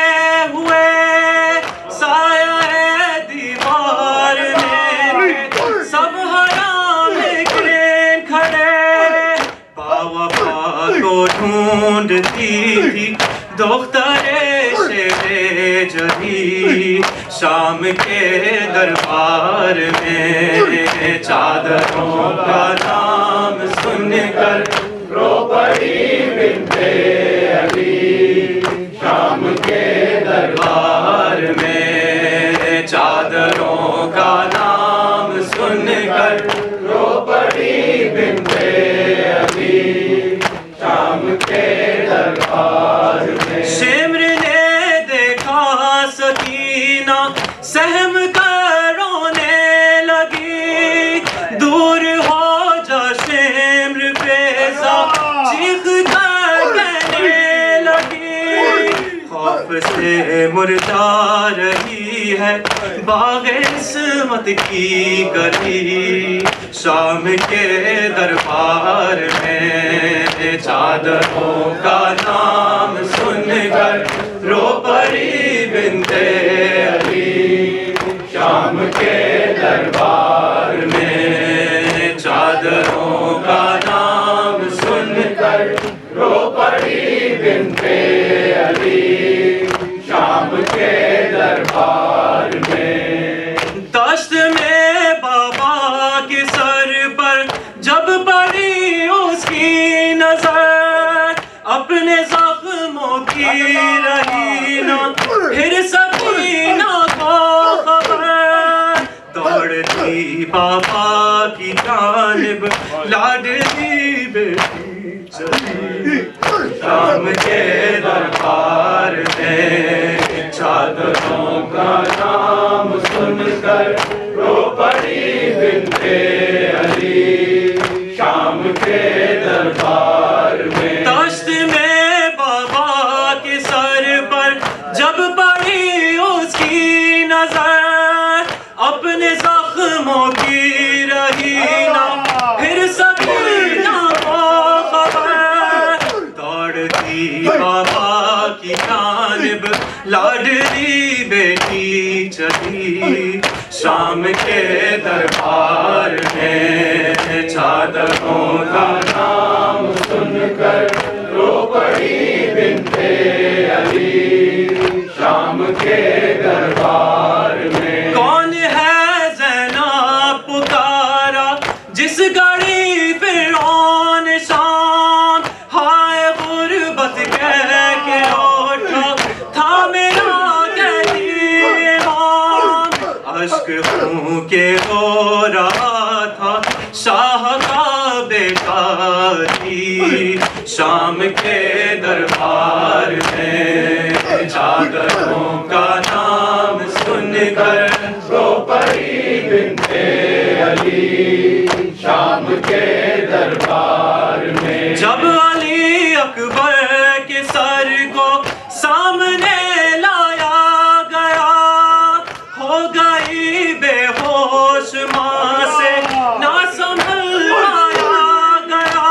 ہوئے سایہ دیوار میں سب حرام کے کھڑے باوفا کو ڈھونڈتی تھی دختر شیر جدی شام کے دربار میں چادروں کا نام سن کر رو پڑی بنت علی شام کے دربار میں چادروں کا نام سن کر رو پڑی بنت علی شام کے دربار میں شمر نے دیکھا سکینہ سہم کر رونے لگی دور ہو جا شمر بیزا چیخ کر کہنے لگی خوف سے مرجا رہی ہے باغ عصمت کی گلی شام کے دربار میں چادروں کا نام سن کر رو پڑی بنت علی شام کے دربار میں چادروں کا نام سن کر رو پڑی بنت علی شام کے دربار میں دشت میں بابا کے سر پر جب پڑی اس کی نظر اپنے زخموں کی رہی نہ پھر سکینہ کو خبر دوڑتی بابا کی جانب لاڈلی بیٹی چلی شام کے دربار میں چادروں کا نام سن کر رو پڑی بنت علی شام کے دربار میں دشت میں بابا کے سر پر جب پڑی اس کی نظر اپنے زخموں کی رہی نہ پھر سب لاڈلی بیٹی چلی شام کے دربار میں، چادروں کا نام سن کر رو پڑی بنت علی شام کے دربار میں۔ کون ہے زینب پکارا جس گھڑی فرعون شام، ہائے غربت کہہ کے اٹھا تھا میرا قیدی امام، اشک خون کے ہو رہا تھا شاہ کا بیٹا تھی شام کے دربار میں، چادروں کا نام سن کر رو پڑی بنت علی شام کے دربار میں۔ جب علی اکبر کے سر کو سامنے لایا گیا، ہو گئی بے ہوش ماں سے نہ سنبھل پایا گیا،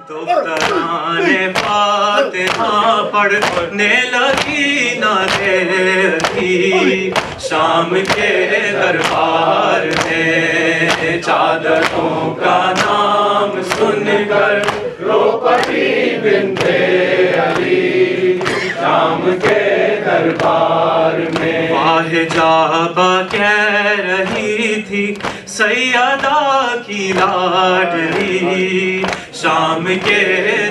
دختران فاطمہ پڑھنے لگی نہ دیکھی شام کے دربار میں، چادروں کا نام سن کر رو پڑی بنت علی شام کے دربار میں۔ واہ جابہ کہہ رہی تھی سیدہ کی لاڈلی شام کے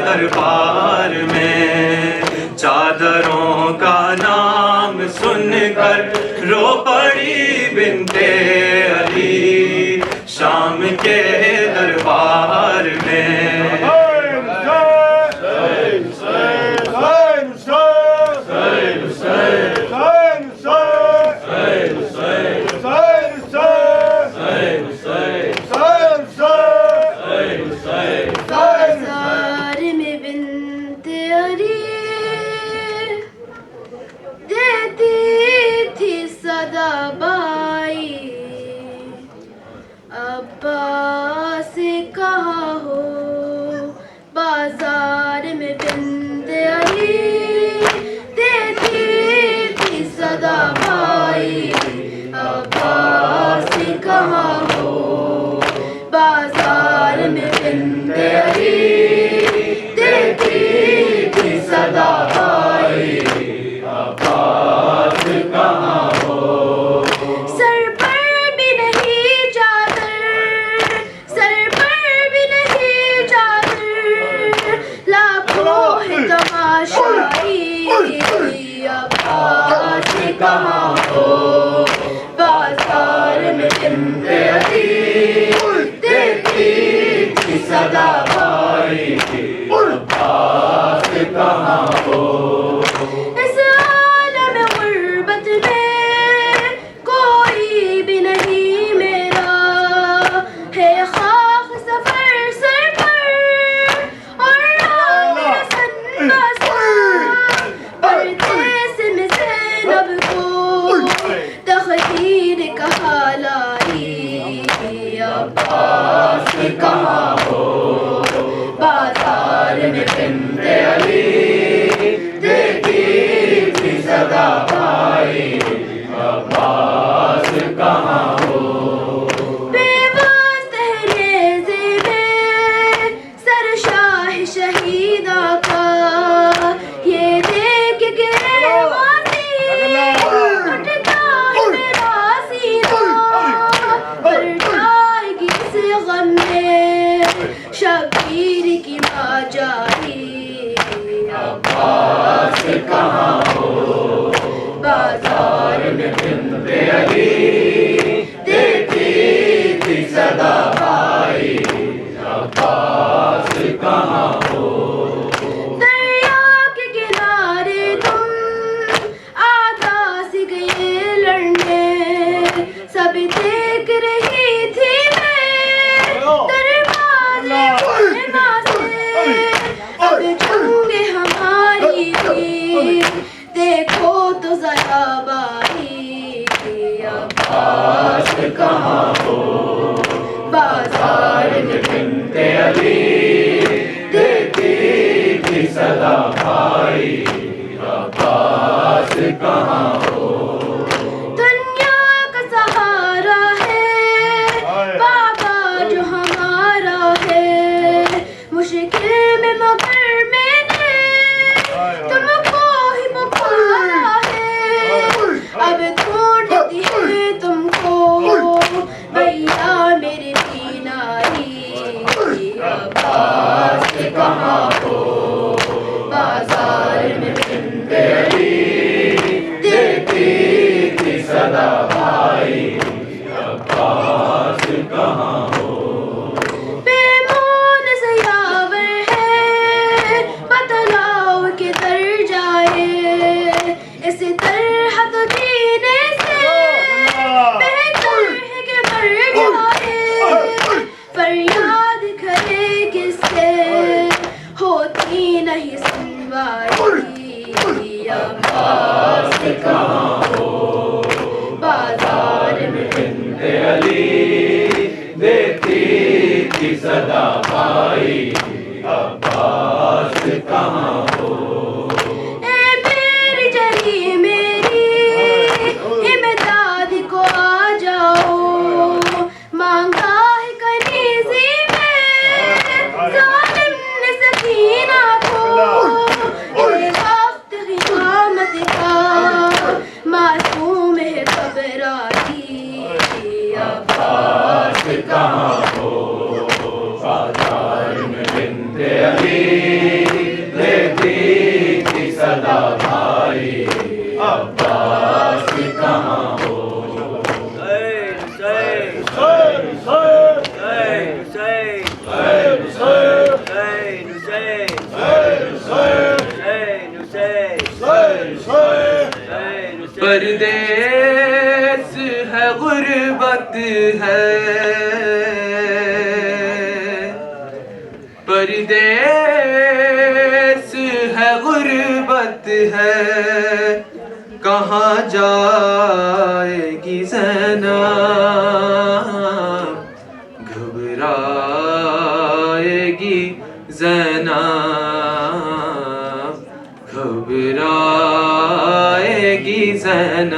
دربار میں، چادروں کا نام سن کر رو پڑی بنت علی شام کے دربار میں۔ عباس کہاں ہو بازار میں بنت علی دیتی تھی صدا بھائی، عباس کہاں ہو بازار میں بنت علی دیتی تھی صدا بھائی، عباس کہاں ہو۔ عباس کہاں ہو بازار میں بنت علی دیتی تھی صدا بھائی، عباس کہاں ہو۔ اس عالم غربت میں کوئی بھی نہیں میرا ہے، خاک سفر سر پر اور نام رسن کا سر، پردیس میں زینب کو تقدیر کہا لائی، عباس کہاں ہو بازار میں بنت علی دیتی تھی صدا بھائی، عباس کہاں ہو۔ بے واسطہ نیزے میں سر شاہ شہیدہ کا، یہ دیکھ کے غازی اٹھتا ہے میرا سینہ، بھر جائے گی اس غم میں شبیر کی ماں جاری، عباس کہاں ہو بازار میں بنت علی دیتی تھی صدا بھائی، عباس کہاں ہو۔ دریا کے کنارے تم آدھا سی گئے لڑنے، سب دیکھ رہی تھی میں دروازے کھلنا سے، اب جنگ ہماری تھی دیکھو تو ذرا باری، عباس کہاں ہو بازار میں بنت علی دیتی تھی صدا بھائی، عباس کہاں ہو دنیا کا سہارا ہے بابا جو ہمارا ہے مشکل میں مگر میں نے تم کو ہی پکارا ہے اب ڈھونڈتی ہے تم کو بھیا میری بینائی عباس کہاں ہو بازار میں بنت علی دیتی تھی صدا بھائی عباس کہاں ہو پیمون سیاور ہے بتلاؤ کدھر جائے اس طرح تو جینے سے بہتر ہے کہ مر جائے فریاد کرے کس سے ہوتی نہیں سنوائی عباس کہاں ہو بازار میں بنت علی دیتی تھی صدا بھائی عباس کہاں ہو اے میری جلی میری امداد کو آ جاؤ مانگا ہے کنیزی میں ظالم نے سکینہ کو اے وقت قیامت کا معصوم ہے گھبرائی عباس کہاں ہو بازار میں بنت علی دیتی تھی صدا بھائی عباس کہاں ہو پردیس ہے غربت ہے پردیس ہے غربت ہے کہاں جائے گی زینب گھبرائے گی زینب گھبرائے گی زینب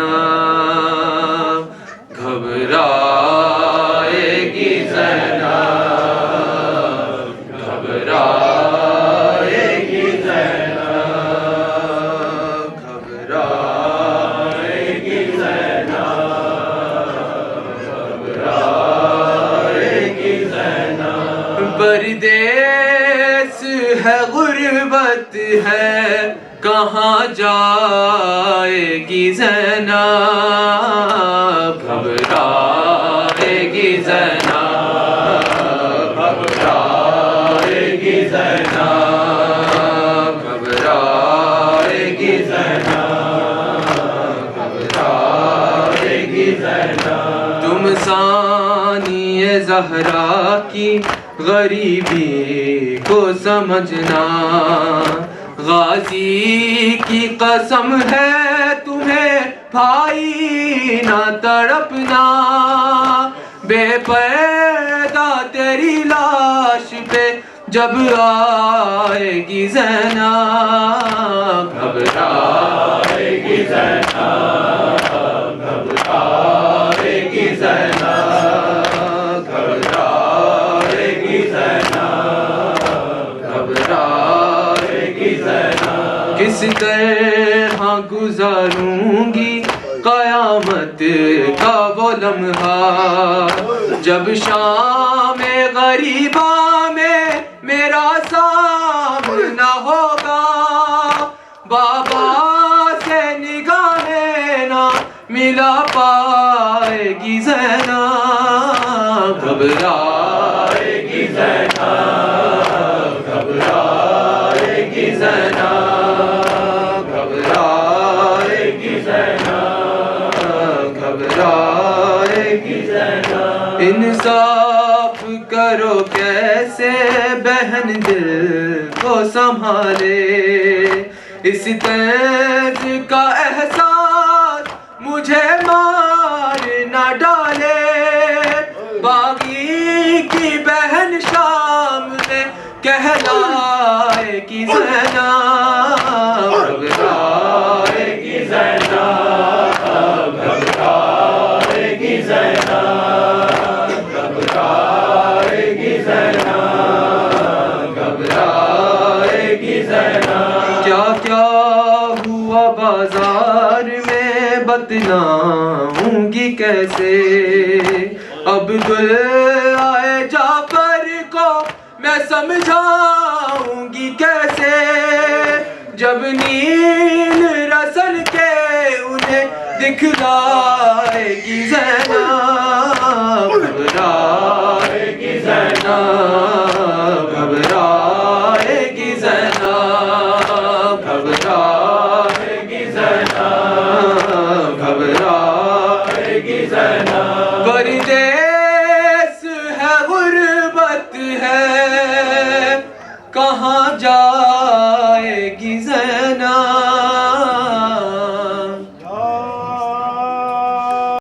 گھبرائے گی زینب گھبرائے گی زینب گھبرائے گی زینب گھبرائے گی زینب پردیس ہے غربت ہے کہاں جائے گی زینب گھبرائے گی زینب گھبرائے گی زینب گھبرائے گی زینب گھبرائے گی زینب تم ثانی زہرا کی غریبی کو سمجھنا غازی کی قسم ہے تمہیں بھائی نہ تڑپنا بے پردہ تیری لاش پہ جب آئے گی زینب گھبرائے گی زینب گھبرائے گی زینب گھبرائے گی زینب گھبرائے گی زینب کس طرح گزاروں گی قیامت کا وہ لمحہ جب شام غریبا میں میرا سامنا ہوگا بابا سے نگاہیں نہ ملا پائے گی زینب گھبرائے گی زینب گھبرائے گی زینب گھبرائے گی زینب گھبرائے گی زینب انصاف کرو کیسے بہن دل کو سنبھالے اس طرز کا احساس مجھے مار نہ ڈالے باغی کی بہن شام نے کہلائے گی زینب گھبرائے بتلاؤں گی کیسے عبداللہ جعفر کو میں سمجھاؤں گی کیسے جب نیل رسل کے انہیں دکھلائے گی زینب گھبرائے گی زینب